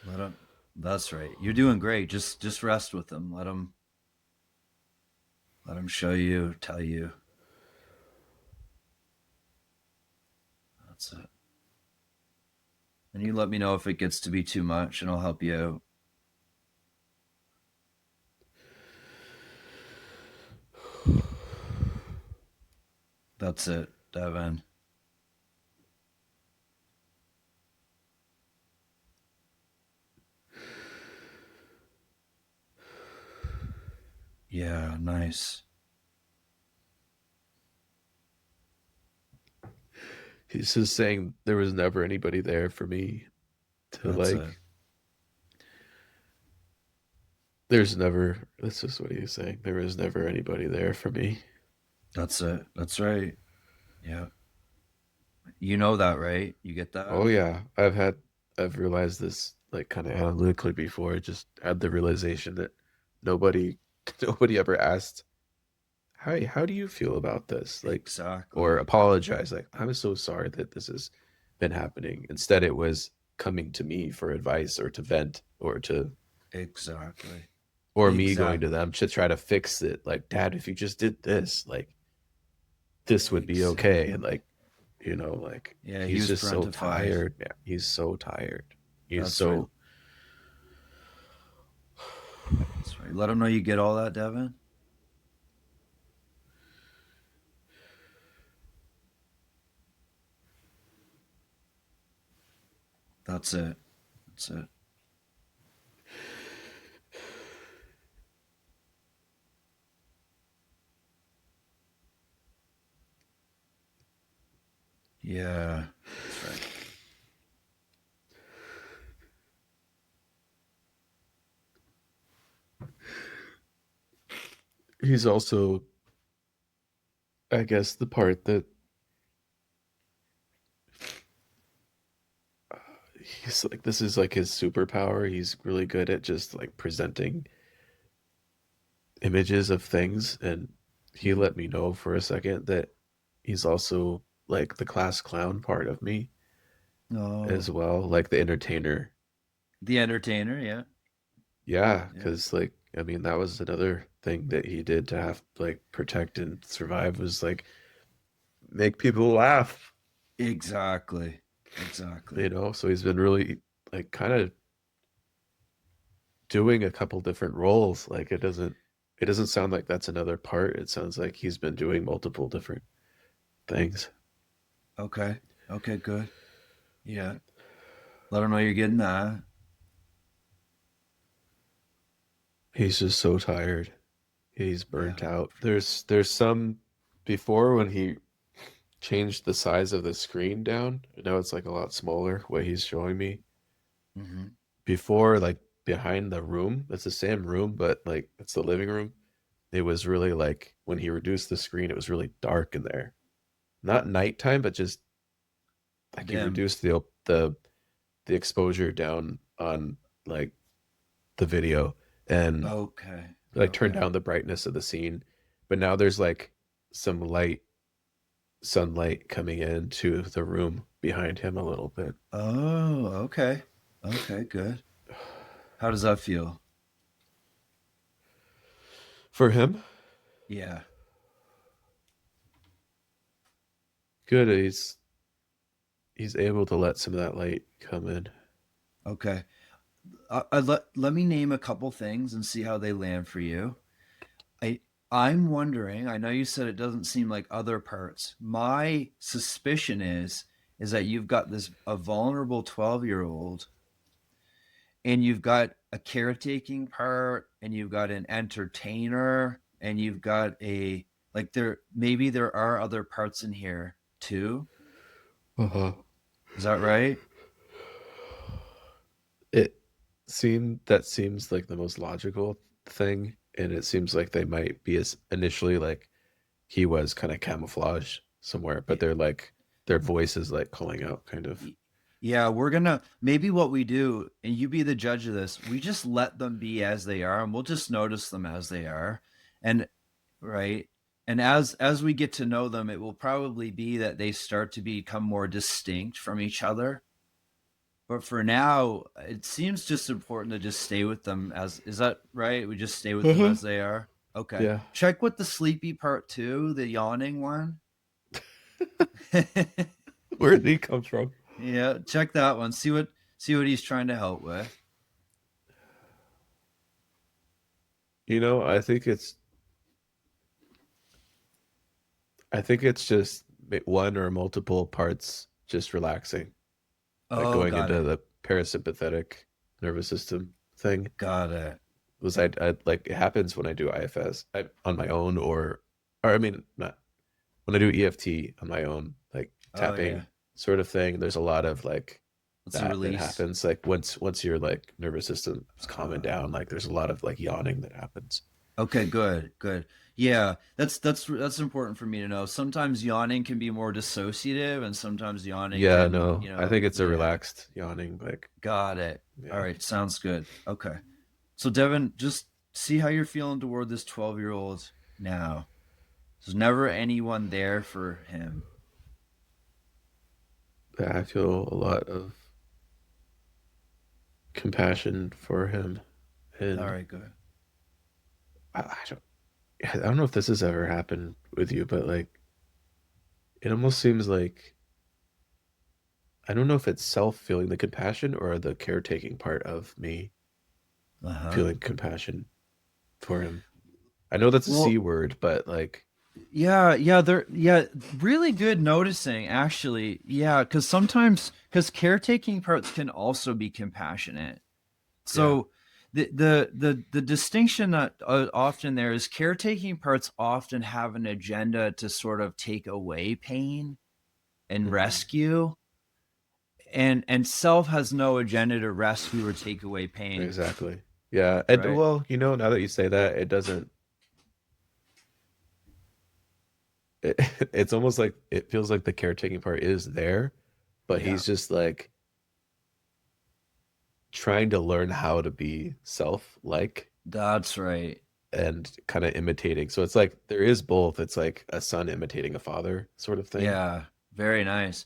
Let him. That's right. You're doing great. Just rest with him. Let him show you, tell you. That's it. And you let me know if it gets to be too much, and I'll help you out. That's it, Devin. Yeah, nice. he's just saying there was never anybody there for me to That's it. like there's never that's just what he's saying. There was never anybody there for me. That's it. That's right. Yeah. You know that, right? You get that? Oh yeah. I've realized this like kind of analytically before. I just had the realization that nobody nobody ever asked, how do you feel about this? Like, or Exactly. apologize, like, I'm so sorry that this has been happening. Instead, it was coming to me for advice or to vent Exactly. or me going to Exactly. them to try to fix it. Like, Dad, if you just did this, like, this would be okay. And Exactly. like, like Yeah, he he's was just so parentified. tired. Yeah, he's so tired. He's That's right. so That's right. Let him know you get all that, Devin. That's it. That's it. Yeah, that's right. he's also, I guess, the part that he's like this is like his superpower. He's really good at just like presenting images of things, and he Mhm. let me know for a second that he's also like the class clown part of me Oh, as well, like the entertainer. the entertainer. Yeah, Yeah, yeah. because like I mean that was another thing that he did to have like protect and survive was like make people laugh, Exactly. Exactly. So he's been really like kind of doing a couple different roles. Like it doesn't sound like that's another part. It sounds like he's been doing multiple different things. Okay. Okay. Good. Yeah. Let him know you're getting that. He's just so tired. He's Yeah. burnt out. There's some before when he changed the size of the screen down. Now it's like a lot smaller what he's showing me. Hmm. Before, like behind the room, it's the same room, but like it's the living room. It was really like when he reduced the screen, it was really dark in there. Not nighttime, but just like he Dim. reduced the exposure down on like the video and Okay. like turned Okay. down the brightness of the scene. But now there's like some light sunlight coming into the room behind him a little bit. Oh. Okay. Okay. Good. How does that feel? For him, Yeah. good. He's able to let some of that light come in. Okay. Let me name a couple things and see how they land for you. I I'm wondering. I know you said it doesn't seem like other parts. My suspicion is that you've got this a vulnerable 12-year-old, and you've got a caretaking part, and you've got an entertainer, and you've got a like there maybe there are other parts in here too. Uh-huh. Is that right? It seems like the most logical thing, and it seems like they might be as initially like he was kind of camouflage somewhere, but Y- they're like their voice is like calling out kind of. Yeah, we're gonna maybe what we do, and you be the judge of this. We just let them be as they are, and we'll just notice them as they are. And right. And as we get to know them, it will probably be that they start to become more distinct from each other. But for now, it seems just important to just stay with them as is that right? We just stay with them Uh-huh. as they are. Okay. Yeah. Check with the sleepy part too, the yawning one. Where did he come from? Yeah, check that one. See what he's trying to help with. I think it's just one or multiple parts just relaxing, like Oh, going got into it. the parasympathetic nervous system thing. Got it. Was I like it happens when I do IFS on my own or I mean not when I do EFT on my own, like Oh yeah. tapping sort of thing. There's a lot of like It's a that release. happens. Like once your like nervous system is calming Uh, down, like there's a lot of like yawning that happens. okay, good, good. Yeah, that's important for me to know. Sometimes yawning can be more dissociative, and sometimes yawning Yeah, can, no, I think it's a yeah, relaxed yawning. Like, got it. All yeah, right, sounds good. Okay. So Devin, just see how you're feeling toward this 12-year-old now. There's never anyone there for him. yeah, I feel a lot of compassion for him, All and right, good. I don't, I don't know if this has ever happened with you, but like, it almost seems like I don't know if it's self feeling the compassion or the caretaking part of me Uh-huh. feeling compassion for him. I know that's a C Well, word, but like, yeah, really good noticing actually. Yeah, cuz caretaking parts can also be compassionate. yeah, So the distinction that often there is caretaking parts often have an agenda to sort of take away pain and hmm rescue, and self has no agenda to rescue or take away pain, exactly. Yeah, and right? well, now that you say that, it doesn't. It, it's almost like it feels like the caretaking part is there, but Yeah, he's just like trying to learn how to be self-like that's right. and kind of imitating. So it's like there is both. It's like a son imitating a father sort of thing. Yeah, very nice.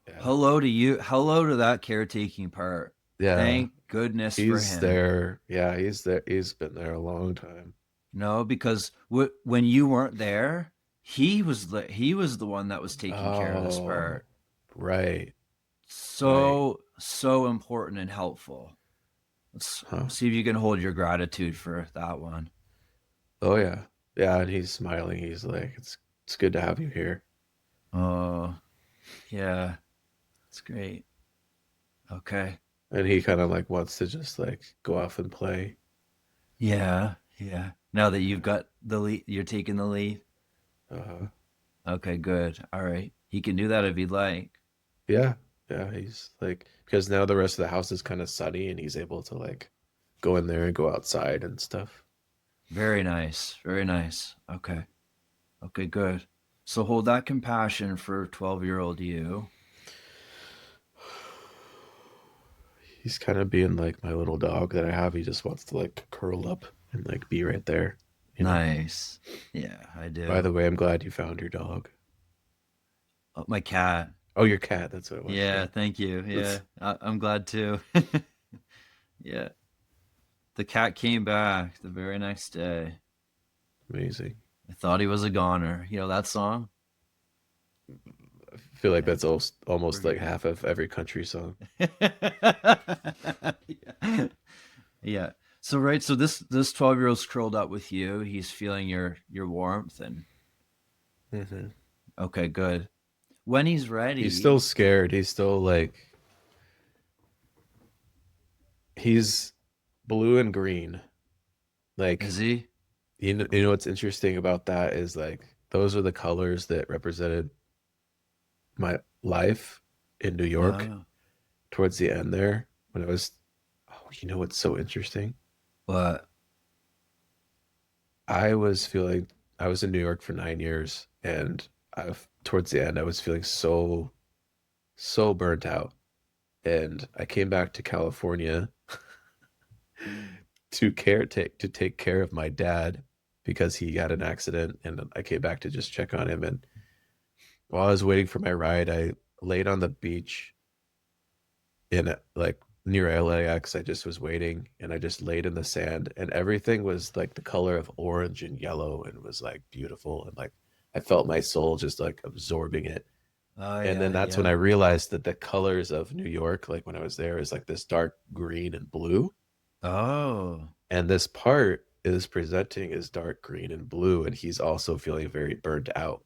Yeah. Hello to you. Hello to that caretaking part. Yeah. Thank goodness for He's him. there. Yeah, he's there. He's been there a long time. No, because when you weren't there, he was the one that was taking care of this Oh, part. right. Right. So important and helpful. Let's Huh. see if you can hold your gratitude for that one. Oh yeah. Yeah, and he's smiling. He's like, it's good to have you here. Oh, yeah, it's great. Okay. And he kind of like wants to just like go off and play. Yeah, yeah. Now that you've got the lead, you're taking the lead. Uh, Okay, good. All right. He can do that if he'd like. yeah. Yeah, he's like because now the rest of the house is kind of sunny and he's able to like go in there and go outside and stuff. Very nice. Very nice. Okay. Okay, good. So hold that compassion for 12-year-old you. He's kind of being like my little dog that I have. He just wants to like curl up and like be right there. Nice. Yeah, I By do. the way, I'm glad you found your dog. Oh, my cat. Oh, your cat. That's what it was. Yeah, Yeah. thank you. Yeah, That's I'm glad too. Yeah, the cat came back the very next day. amazing. I thought he was a goner. You know that song? I feel like Yeah, that's almost like forget half of every country song. it. Yeah. Yeah. So right, so this 12-year-old's curled up with you. He's feeling your warmth and hmm okay, good. When he's He's still ready, scared. He's still like he's blue and green. is Like he? you know what's interesting about that is like those are the colors that represented my life in New York Oh, towards the end there when I was oh, you know what's so interesting? what? I was feeling I was in New York for 9 years and towards the end I was feeling so burnt out. and I came back to California to take care of my dad because he had an accident, and I came back to just check on him. And while I was waiting for my ride, I laid on the beach in like near LAX. I just was waiting, and I just laid in the sand, and everything was like the color of orange and yellow, and was like beautiful, and like I felt my soul just like absorbing it. Oh And then yeah, that's when I yeah. realized that the colors of New York, like when I was there, is like this dark green and blue. Oh. And this part is presenting as dark green and blue, and he's also feeling very burnt out.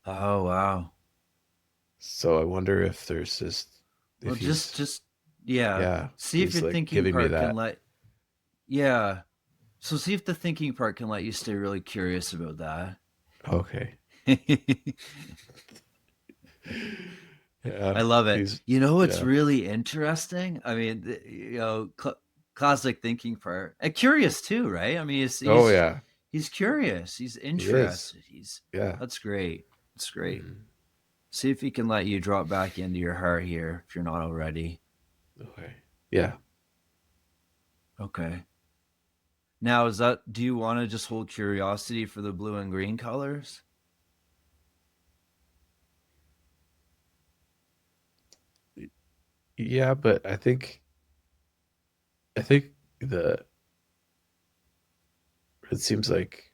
Oh wow. So I wonder if there's just Well, if he's just yeah. yeah, See if he's your like thinking giving me part can that. let yeah. So see if the thinking part can let you stay really curious about that. Okay. Yeah, I love it. he's You know what's yeah. really interesting? I mean, classic thinking part. And curious too, right? I mean, Oh yeah, he's curious. He's he is. interested. He's Yeah. That's great. That's great. Mhm. See if he can let you drop back into your heart here if you're not already. Okay. Yeah. Okay. Now, is that do you want to just hold curiosity for the blue and green colors? Yeah, but I think the it seems like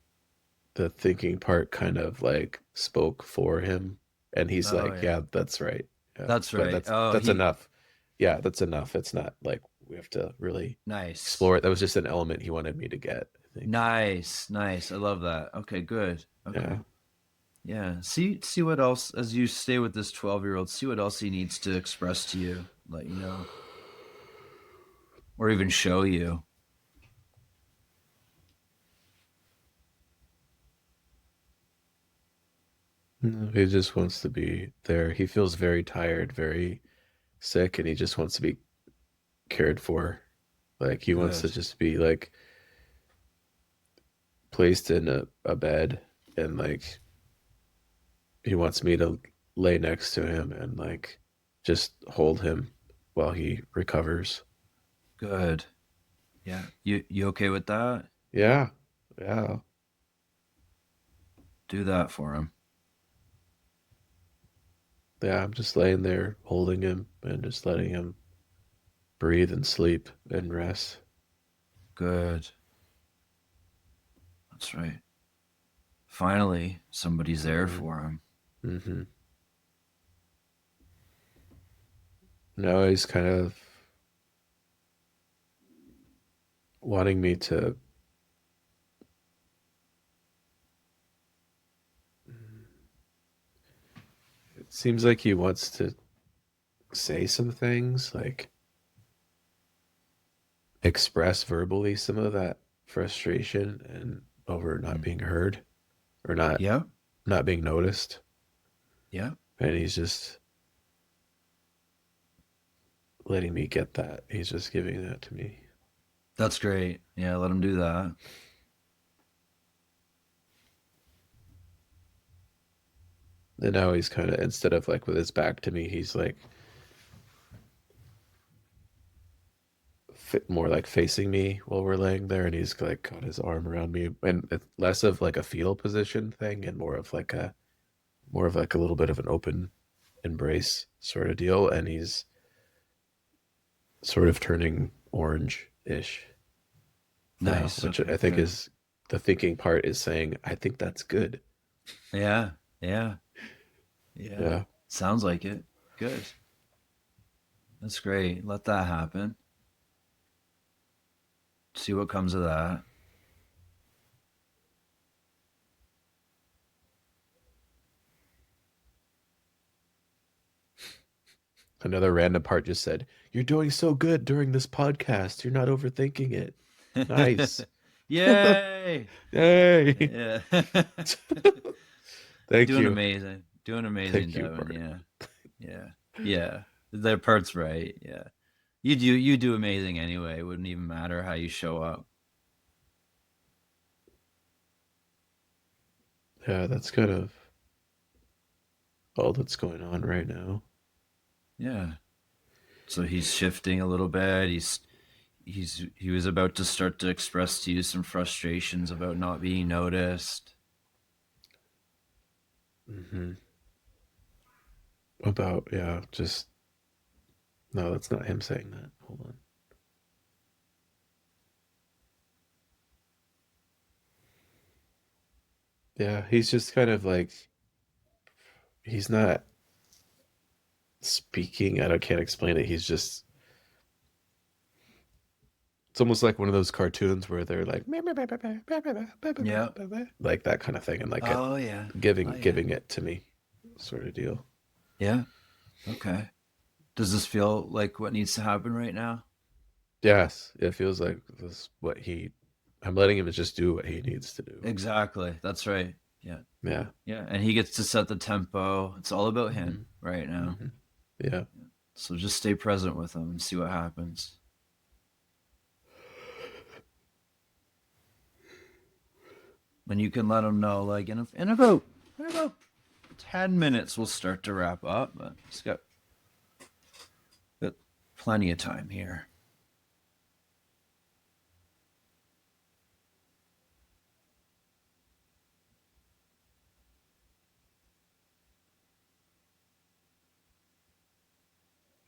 the thinking part kind of like spoke for him, and he's Oh like, yeah. yeah, that's right. Yeah, That's but right. Oh, that's he enough. Yeah, that's enough. It's not like we have to really nice. explore it. That was just an element he wanted me to get, I think. Nice. Nice. I love that. Okay, good. Yeah. Okay. Yeah. See what else as you stay with this 12-year-old, see what else he needs to express to you, let you know, or even show you. No, he just wants to be there. He feels very tired, very sick, and he just wants to be cared for. Like he wants to Good. just be like placed in a bed, and like he wants me to lay next to him and like just hold him while he recovers. Good. Yeah. You okay with that? Yeah. Yeah. Do that for him. Yeah. I'm just laying there holding him and just letting him breathe and sleep and rest. Good. That's right. Finally, somebody's there Hmm. for him. Hmm. Now he's kind of wanting me to. It seems like he wants to say some things, like express verbally some of that frustration and over not Mm. being heard or Yeah. not being noticed. Yeah. And he's just letting me get that. He's just giving that to me. That's great. Yeah, let him do that. And now he's kind of, instead of like with his back to me, he's like more like facing me while we're laying there. And he's like got his arm around me. And it's less of like a fetal position thing and more of like a little bit of an open embrace sort of deal. And he's sort of turning orange ish now, Nice. which Okay, I think good. is the thinking part is saying, I think that's good. Yeah. Yeah. Yeah. Yeah. Sounds like it. Good. That's great. Let that happen. See what comes of that. Another random part just said, you're doing so good during this podcast. You're not overthinking it. Nice. Yay. Yay. Yeah. Thank Doing you. amazing. Doing amazing, Thank you, Devin. Bart. Yeah. Yeah. Yeah. That part's right. Yeah. You do amazing anyway. It wouldn't even matter how you show up. Yeah, that's kind of all that's going on right now. Yeah. So he's shifting a little bit. He was about to start to express to you some frustrations about not being noticed. Hmm. About, yeah, just, no, that's not him saying that. Hold on. Yeah, he's just kind of like, he's not speaking. I can't explain it. He's just, it's almost like one of those cartoons where they're like, Yeah. like that kind of thing, and like it Oh yeah. Oh giving yeah. giving it to me, sort of deal. Yeah. Okay. Does this feel like what needs to happen right now? Yes, it feels like this is what he. I'm letting him just do what he needs to do. Exactly. That's right. Yeah. Yeah. Yeah. And he gets to set the tempo. It's all about him Hmm. right now. Hmm. Yeah. So just stay present with him and see what happens. And you can let him know, like in about 10 minutes, we'll start to wrap up. But it's got plenty of time here.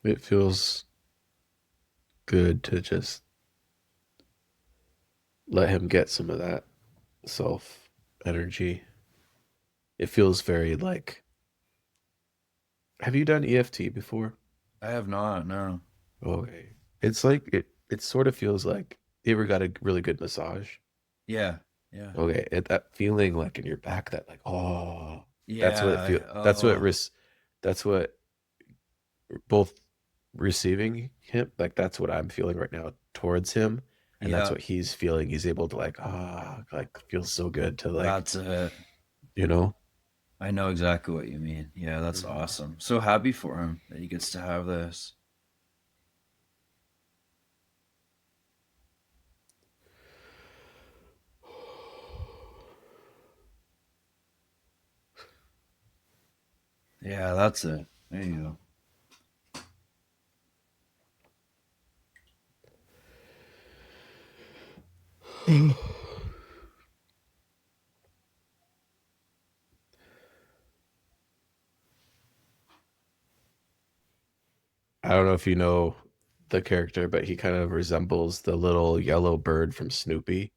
It feels good to just let him get some of that self energy. It feels very like. Have you done EFT before? I have not. No. Okay. It's like it sort of feels like you ever got a really good massage? Yeah. Yeah. Okay, that feeling like in your back that like oh that's what it feel Yeah. that's what Oh. that's what both receiving him like that's what I'm feeling right now towards him, and that's Yeah. what he's feeling. He's able to like like feels so good to like That's it. you know. I know exactly what you mean. Yeah, that's Mhm. awesome. So happy for him that he gets to have this. Yeah, that's it. There you I don't know if you know the character, but he kind of resembles the little yellow bird from Snoopy,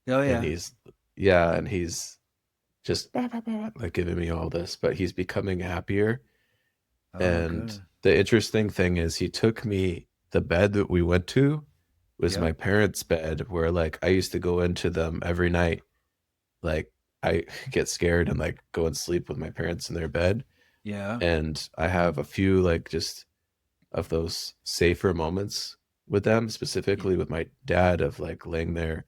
go. Oh and yeah. he's yeah, and he's just like giving me all this, but he's becoming happier. Oh And good. the interesting thing is, he took me, the bed that we went to was Yep. my parents' bed, where like I used to go into them every night. Like I get scared and like go and sleep with my parents in their bed. Yeah. And I have a few like just of those safer moments with them, Y- specifically with my dad, of like laying there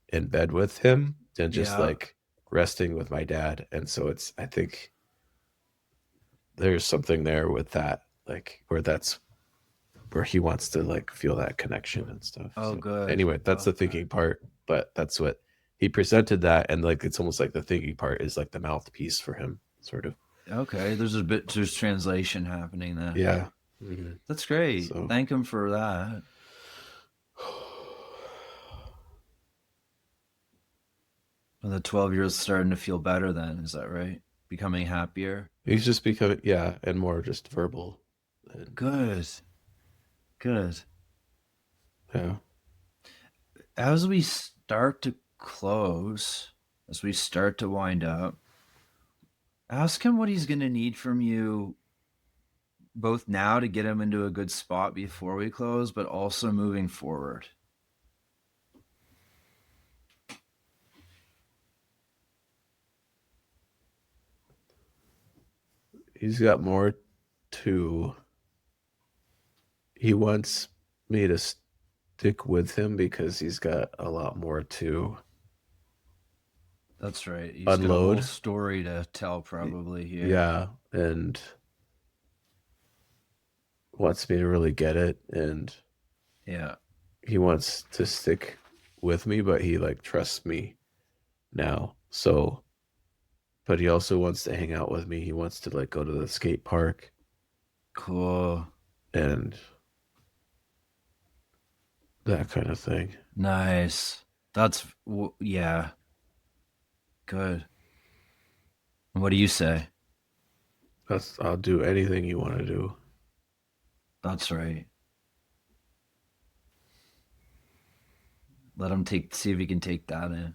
in bed with him and just Yeah. like resting with my dad. And so it's, I think there's something there with that, like where that's where he wants to like feel that connection and stuff. Oh So good. anyway, that's the Okay. thinking part, but that's what he presented that, and like it's almost like the thinking part is like the mouthpiece for him, sort of. Okay. There's translation happening then. Yeah. Mhm. That's great. So Thank him for that. And the 12-year-old's starting to feel better then, is that right? Becoming happier. he's just becoming, yeah, and more just verbal. And Good. Good. yeah. As we start to close, as we start to wind up, ask him what he's going to need from you both now to get him into a good spot before we close, but also moving forward. He's got more to, he wants me to stick with him because he's got a lot more to That's right. He's got a whole unload. story to tell probably here. Yeah. And wants me to really get it. And Yeah. he wants to stick with me, but he like trusts me now. So, but he also wants to hang out with me. He wants to like go to the skate park Cool. and that kind of thing. Nice. Yeah, good. What do you say? I'll do anything you want to do. That's right. Let him see if he can take that in.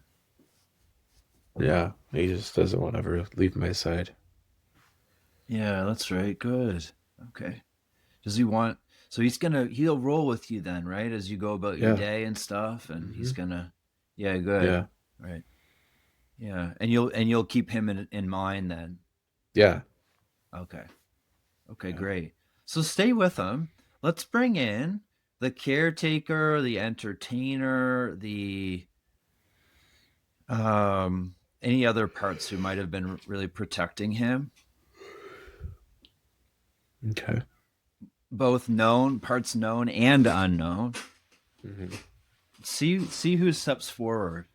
Yeah, he just doesn't want to ever leave my side. Yeah, that's right. Good. Okay. Does he want? So he'll roll with you then, right? As you go about your Yeah. day and stuff, and Hmm. he's gonna. Yeah, good. Yeah. Right. Yeah, and you'll keep him in mind then. Yeah. Okay. Okay, Yeah. great. So stay with him. Let's bring in the caretaker, the entertainer, the any other parts who might have been really protecting him. Okay. Both known, parts known and unknown. Hmm. See who steps forward.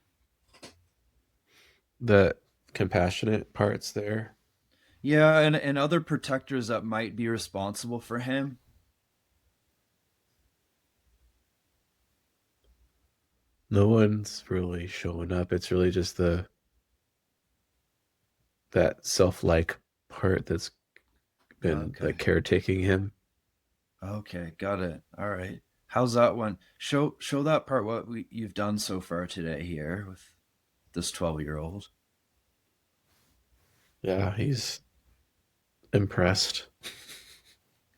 The compassionate parts there. Yeah, and other protectors that might be responsible for him. No one's really showing up. It's really just that self-like part that's been like Okay. caretaking him. Okay, got it. All right. How's that one? Show that part what you've done so far today here with this 12-year-old. Yeah, he's impressed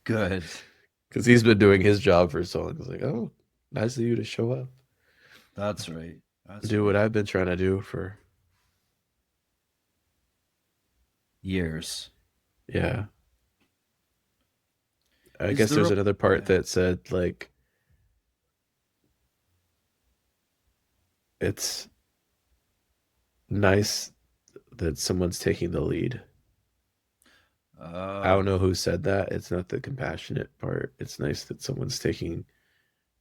Good. because he's been doing his job for so long. He's like, oh, nice of you to show up, That's right. That's do what right. I've been trying to do for, Years. yeah. I Is guess there there's a another part yeah. that said like it's nice that someone's taking the lead. I Uh don't know who said that. It's not the compassionate part. It's nice that someone's taking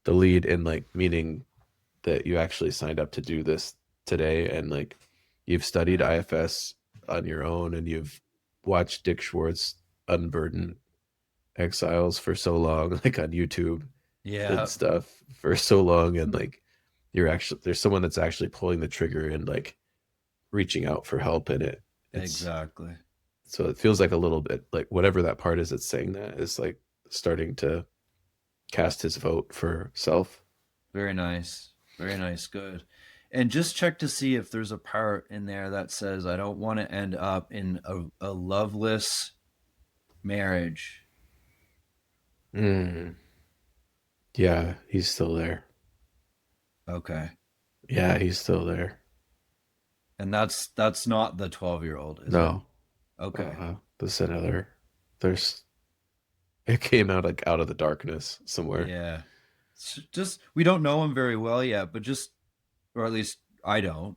the lead and like meaning that you actually signed up to do this today and like you've studied right. IFS on your own and you've watched Dick Schwartz unburden exiles for so long, like on YouTube and Yeah, stuff for so long, and like you're actually there's someone that's actually pulling the trigger and like reaching out for help in it. It's exactly. so it feels like a little bit like whatever that part is that's saying that is like starting to cast his vote for self. Very nice. Very nice. Good. And just check to see if there's a part in there that says I don't want to end up in a loveless marriage. Mm, yeah, he's still there. Okay. Yeah, he's still there. And that's not the 12-year-old, is it? No, Okay. this another. There's it came out like out of the darkness somewhere. Yeah. Just we don't know him very well yet, but just or at least I don't.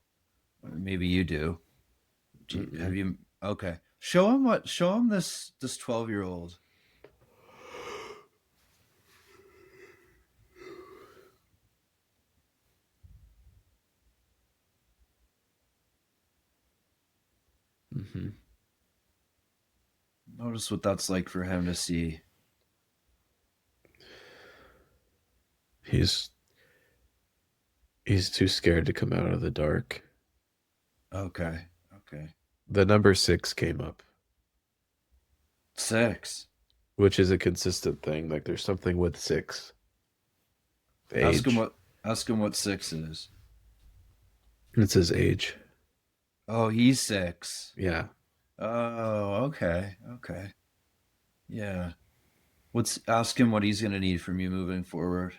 Maybe you do. Have Mm-mm. you okay. Show him this 12-year-old. Hmm. Notice what that's like for him to see. He's he's too scared to come out of the dark. Okay. Okay. The number 6 came up, 6. which is a consistent thing. Like there's something with 6, the Ask him age. what ask him what 6 is. It's his age. Oh, he's 6. Yeah. Oh, okay. Okay. Yeah. What's ask him what he's going to need from you moving forward.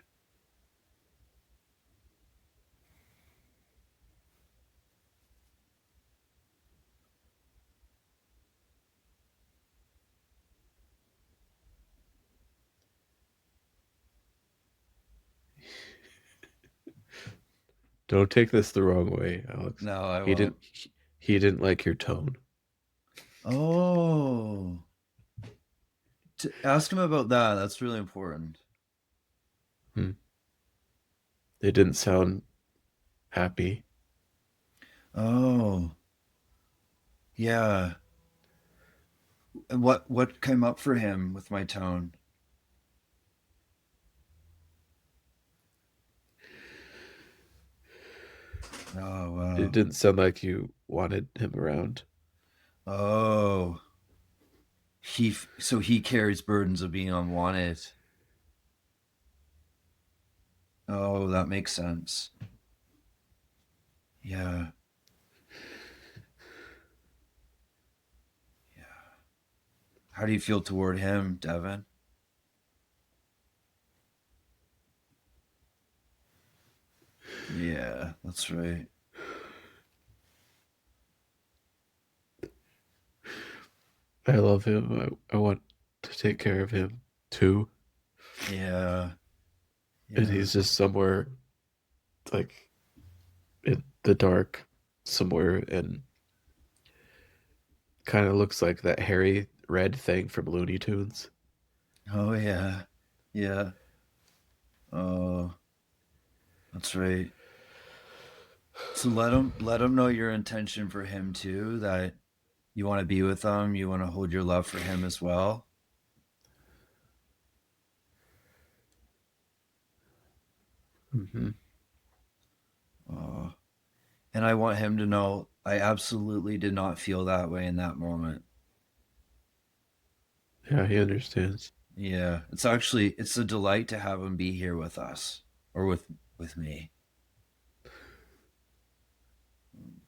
Don't take this the wrong way, Alex. No, I He won't. didn't he didn't like your tone. Oh. Ask him about that. That's really important. Hmm. It didn't sound happy. Oh. Yeah. And what came up for him with my tone? Oh It wow. didn't sound like you wanted him around. Oh, so he carries burdens of being unwanted. Oh, that makes sense. Yeah. Yeah. How do you feel toward him, Devin? Yeah, that's right. I love him. I want to take care of him too. Yeah. And Yeah. he's just somewhere like in the dark somewhere and kind of looks like that hairy red thing from Looney Tunes. Oh yeah. Yeah. Oh, that's right. So let him know your intention for him too, that you want to be with him, you want to hold your love for him as well. Hmm. Oh, and I want him to know I absolutely did not feel that way in that moment. Yeah, he understands. Yeah, it's a delight to have him be here with us or with me.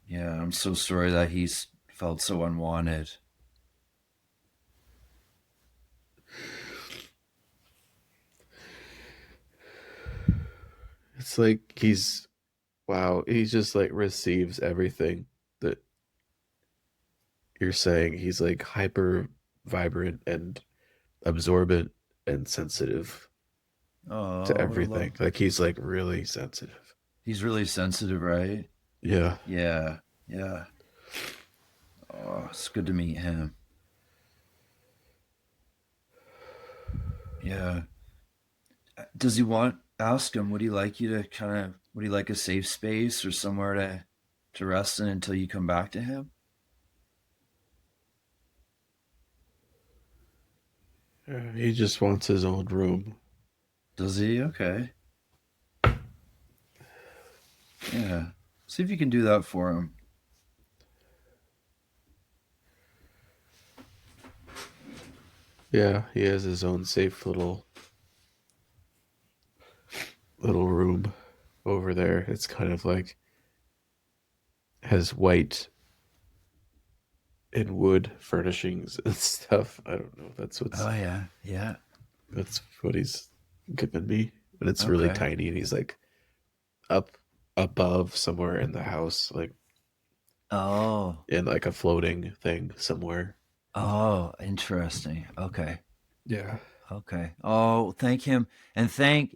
Yeah, I'm so sorry that he's felt so unwanted. It's like wow, he just like receives everything that you're saying. He's like hyper vibrant and absorbent and sensitive to Oh, what a everything. love. Like he's like really sensitive. He's really sensitive, right? Yeah. Yeah, yeah. Oh, it's good to meet him. Yeah. Does he want ask him? Would he like you to kind of? Would he like a safe space or somewhere to rest in until you come back to him? He just wants his own room. Does he? Okay. Yeah. See if you can do that for him. Yeah, he has his own safe little room over there. It's kind of like has white and wood furnishings and stuff. I don't know. Oh yeah. Yeah. That's what he's given me. But it's really Okay. tiny and he's like up above somewhere in the house, like Oh. in like a floating thing somewhere. Oh, interesting. Okay. Yeah. Okay. Oh, thank him and thank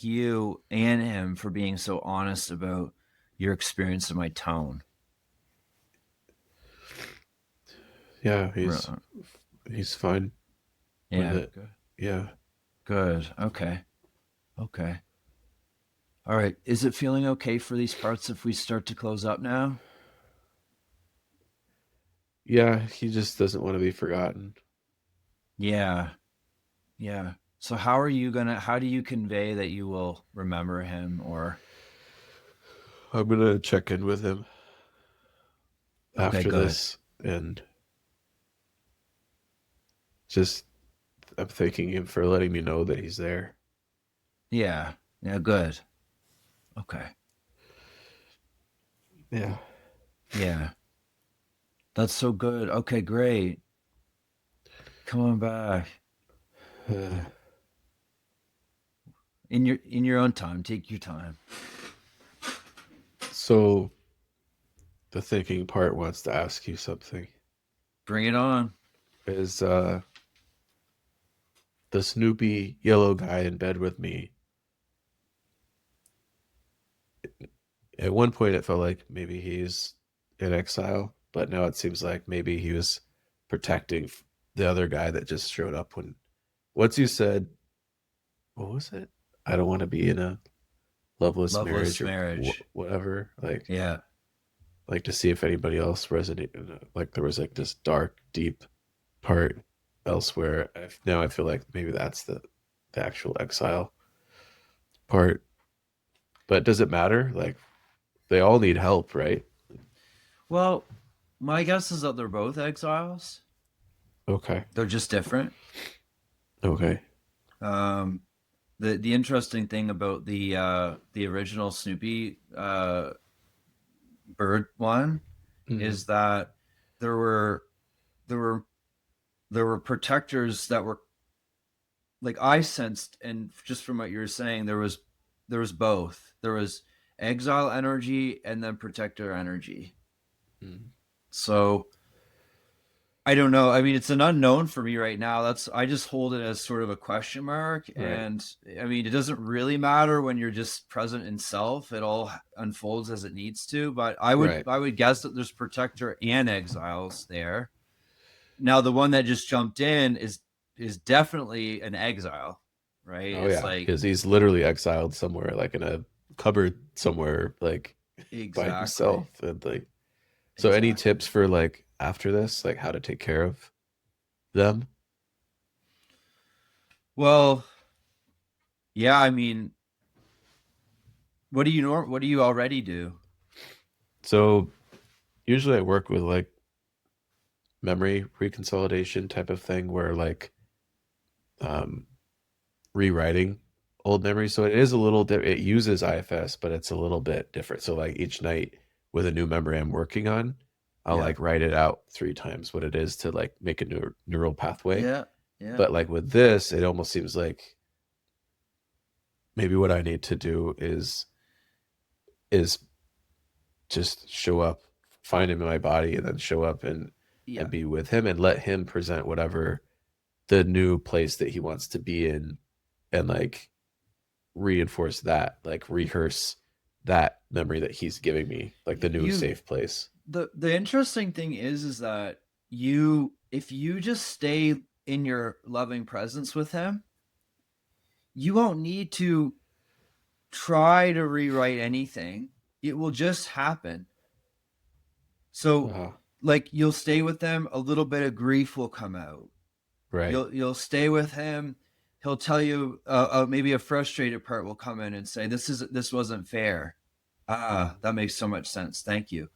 you and him for being so honest about your experience of my tone. Yeah, Re- he's fine with Yeah. it. Good. Yeah. Good. Okay. Okay. All right. Is it feeling okay for these parts if we start to close up now? Yeah, he just doesn't want to be forgotten. Yeah. Yeah. So how do you convey that you will remember him or I'm gonna check in with him okay, after good. this and just I'm thanking him for letting me know that he's there. Yeah. Yeah, good. Okay. Yeah. Yeah. That's so good. Okay, great. Come on back. In your own time. Take your time. So the thinking part wants to ask you something. Bring it on. Is the Snoopy yellow guy in bed with me? At one point, it felt like maybe he's in exile, but now it seems like maybe he was protecting the other guy that just showed up when. Once you said, what was it? I don't want to be in a loveless Loveless marriage or marriage. whatever. Yeah. Like to see if anybody else resonated. Like there was like this dark, deep part elsewhere. Now I feel like maybe that's the actual exile part. But does it matter? Like they all need help, right? Well, my guess is that they're both exiles. Okay. They're just different. Okay. Um, the interesting thing about the original Snoopy bird one Hmm. is that there were there were there were protectors that were, like, I sensed, and just from what you were saying, there was both. There was exile energy and then protector energy. Mm. So I don't know. I mean, it's an unknown for me right now. I just hold it as sort of a question mark. Right. And I mean, it doesn't really matter when you're just present in self. It all unfolds as it needs to. But Right. I would guess that there's protector and exiles there. Now, the one that just jumped in is definitely an exile, right? Oh It's yeah, like, because he's literally exiled somewhere, like in a cupboard somewhere, like by exactly, himself. And like, so any exactly. tips for like after this, like how to take care of them? Well, yeah. I mean, what do you already do? So usually I work with like memory reconsolidation type of thing where like um rewriting old memories. So it is a little it uses IFS, but it's a little bit different. So like each night with a new memory I'm working on, I'll Yeah, like write it out 3 times what it is to like make a new neural pathway. yeah, yeah, But like with this, it almost seems like maybe what I need to do is just show up, find him in my body, and then show up yeah. and be with him and let him present whatever the new place that he wants to be in, and like reinforce that, like rehearse that memory that he's giving me, like the new You safe place. The interesting thing is that you if you just stay in your loving presence with him, you won't need to try to rewrite anything. It will just happen. So, Uh, like, you'll stay with them, a little bit of grief will come out. right. You'll stay with him. He'll tell you, maybe a frustrated part will come in and say, this wasn't fair. Mm. Ah, that makes so much sense. Thank you.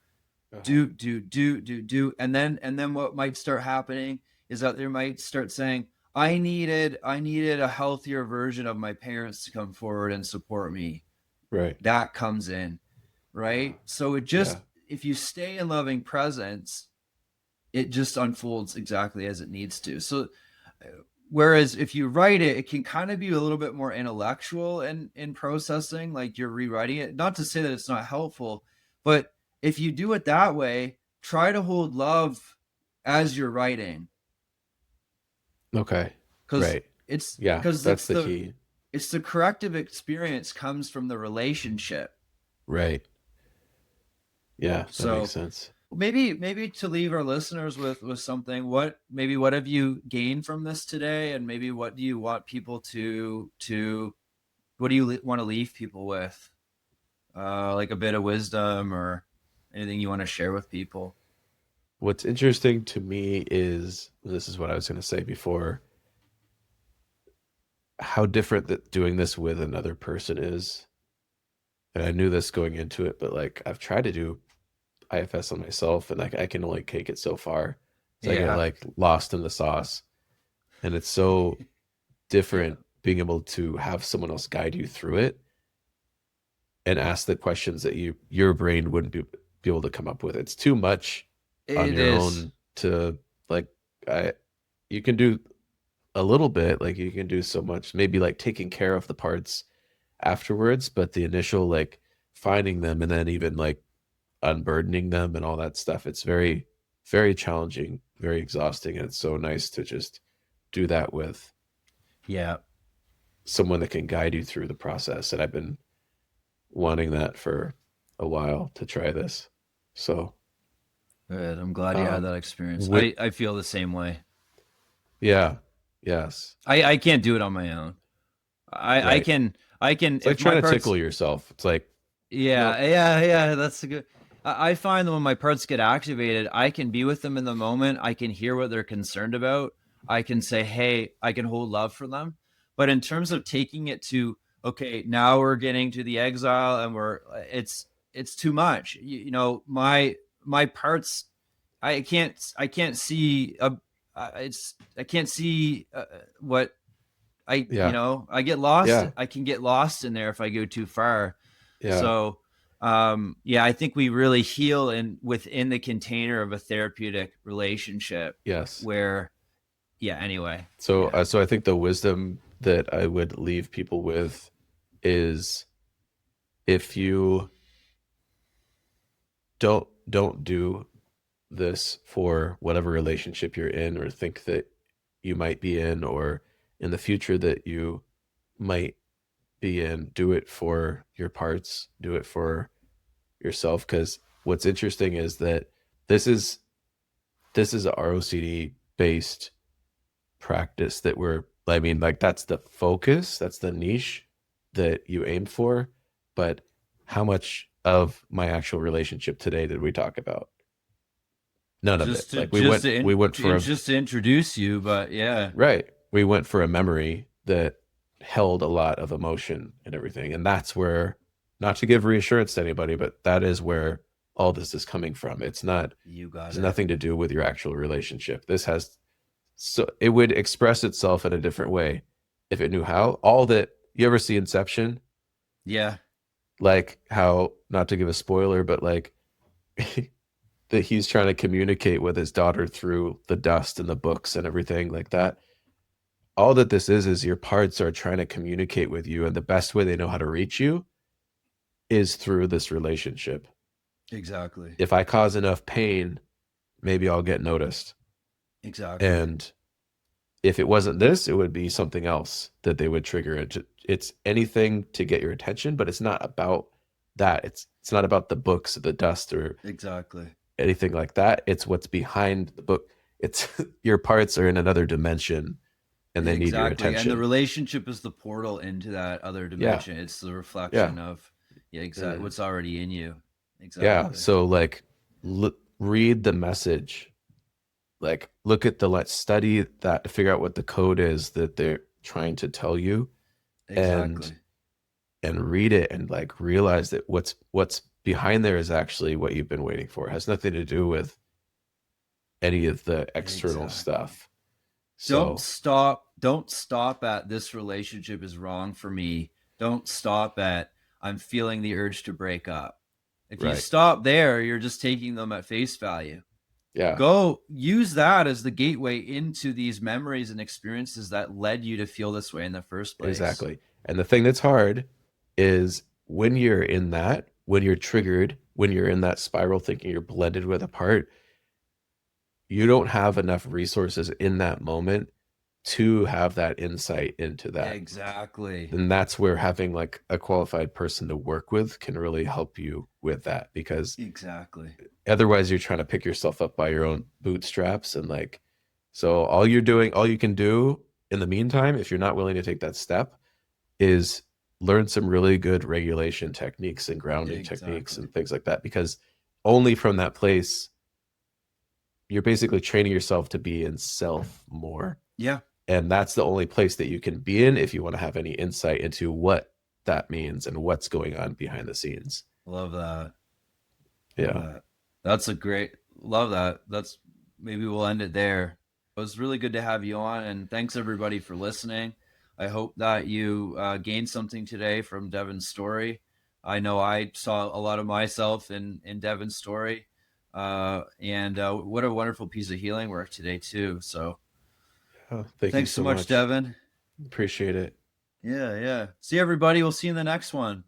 Uh-huh. Do, and then what might start happening is that they might start saying, I needed a healthier version of my parents to come forward and support me. Right. That comes in, Uh, right? So it yeah. just, if you stay in loving presence, it just unfolds exactly as it needs to. So whereas if you write it, it can kind of be a little bit more intellectual in processing, like you're rewriting it. Not to say that it's not helpful, but if you do it that way, try to hold love as you're writing, Okay. because Right. it's Yeah, because that's the key. it's the corrective experience comes from the relationship. Right. Yeah, that makes So sense. maybe to leave our listeners with something, what have you gained from this today, and maybe what do you want people to what do you want to leave people with, like a bit of wisdom or anything you want to share with people? What's interesting to me is this is what I was going to say before, how different that doing this with another person is. And I knew this going into it, but like I've tried to do IFS on myself and like I can only take it so far. So I get Yeah, like lost in the sauce. And it's so yeah, different being able to have someone else guide you through it and ask the questions that your brain wouldn't be able to come up with. It's too much on it your is. own to like I you can do a little bit, like you can do so much, maybe like taking care of the parts afterwards, but the initial like finding them and then even like unburdening them and all that stuff, it's very, very challenging, very exhausting. And it's so nice to just do that with Yeah, someone that can guide you through the process. And I've been wanting that for a while to try this. So, good. I'm glad you had um, that experience. wi- I feel the same way. yeah, yes, I can't do it on my own. I right. can, It's like if my trying to parts. tickle yourself. It's like, nope, Yeah. That's a good. I find that when my parts get activated, I can be with them in the moment. I can hear what they're concerned about. I can say, "Hey," I can hold love for them. But in terms of taking it to, okay, now we're getting to the exile, and it's too much. My parts, I can't see I can't see what Yeah. I get lost. Yeah. I can get lost in there if I go too far. Yeah. So, yeah, I think we really heal within the container of a therapeutic relationship Yes. where, yeah, anyway. So, Yeah. so I think the wisdom that I would leave people with is, if you don't do this for whatever relationship you're in, or think that you might be in, or in the future that you might be in, do it for your parts, do it for yourself. Because what's interesting is that this is this is a ROCD based practice that we're, I mean, like, that's the focus, that's the niche that you aim for. But how much of my actual relationship today did we talk about? None of it. Just to Like, just to, we in, went for to a, just to introduce you, but yeah, right, we went for a memory that held a lot of emotion and everything. And that's where, not to give reassurance to anybody, but that is where all this is coming from. It's not, you got has it. nothing to do with your actual relationship. This has, so it would express itself in a different way if it knew how. All that, you ever see Inception? Yeah, Like, how, not to give a spoiler, but like, that he's trying to communicate with his daughter through the dust and the books and everything like that. All that this is your parts are trying to communicate with you, and the best way they know how to reach you is through this relationship. exactly. If I cause enough pain, maybe I'll get noticed. Exactly. And if it wasn't this, it would be something else that they would trigger it. It's anything to get your attention, but it's not about that. It's not about the books, the dust, or Exactly. anything like that. It's what's behind the book. It's your parts are in another dimension, and they need your Exactly. And the attention. relationship is the portal into that other Yeah. dimension. It's the Yeah. reflection of, yeah, exactly, Mm. what's already in you. Yeah. Exactly. So, like, read the message, like, look at the, let's study that to figure out what the code is that they're trying to tell you, and Exactly. read it, and like realize that what's behind there is actually what you've been waiting for. It has nothing to do with any of the external Exactly. stuff. Don't So, stop. Don't stop at this relationship is wrong for me. Don't stop at I'm feeling the urge to break up. If you right. stop there, you're just taking them at face value. Yeah, Go use that as the gateway into these memories and experiences that led you to feel this way in the first place. exactly. And the thing that's hard is when you're in that, when you're triggered, when you're in that spiral thinking you're blended with a part, you don't have enough resources in that moment to have that insight into that. Exactly. And that's where having like a qualified person to work with can really help you with that, because Exactly. otherwise you're trying to pick yourself up by your own bootstraps. And like, so all you can do in the meantime, if you're not willing to take that step, is learn some really good regulation techniques and grounding techniques Exactly. and things like that, because only from that place you're basically training yourself to be in self more. Yeah. And that's the only place that you can be in if you want to have any insight into what that means and what's going on behind the scenes. Love that. Love Yeah. that. That's a great, love that. That's, maybe we'll end it there. It was really good to have you on, and thanks everybody for listening. I hope that you gained something today from Devin's story. I know I saw a lot of myself in Devin's story, and what a wonderful piece of healing work today too. So Oh, thank you thanks so so much, much. Devin. Appreciate it. Yeah, yeah. See everybody. We'll see you in the next one.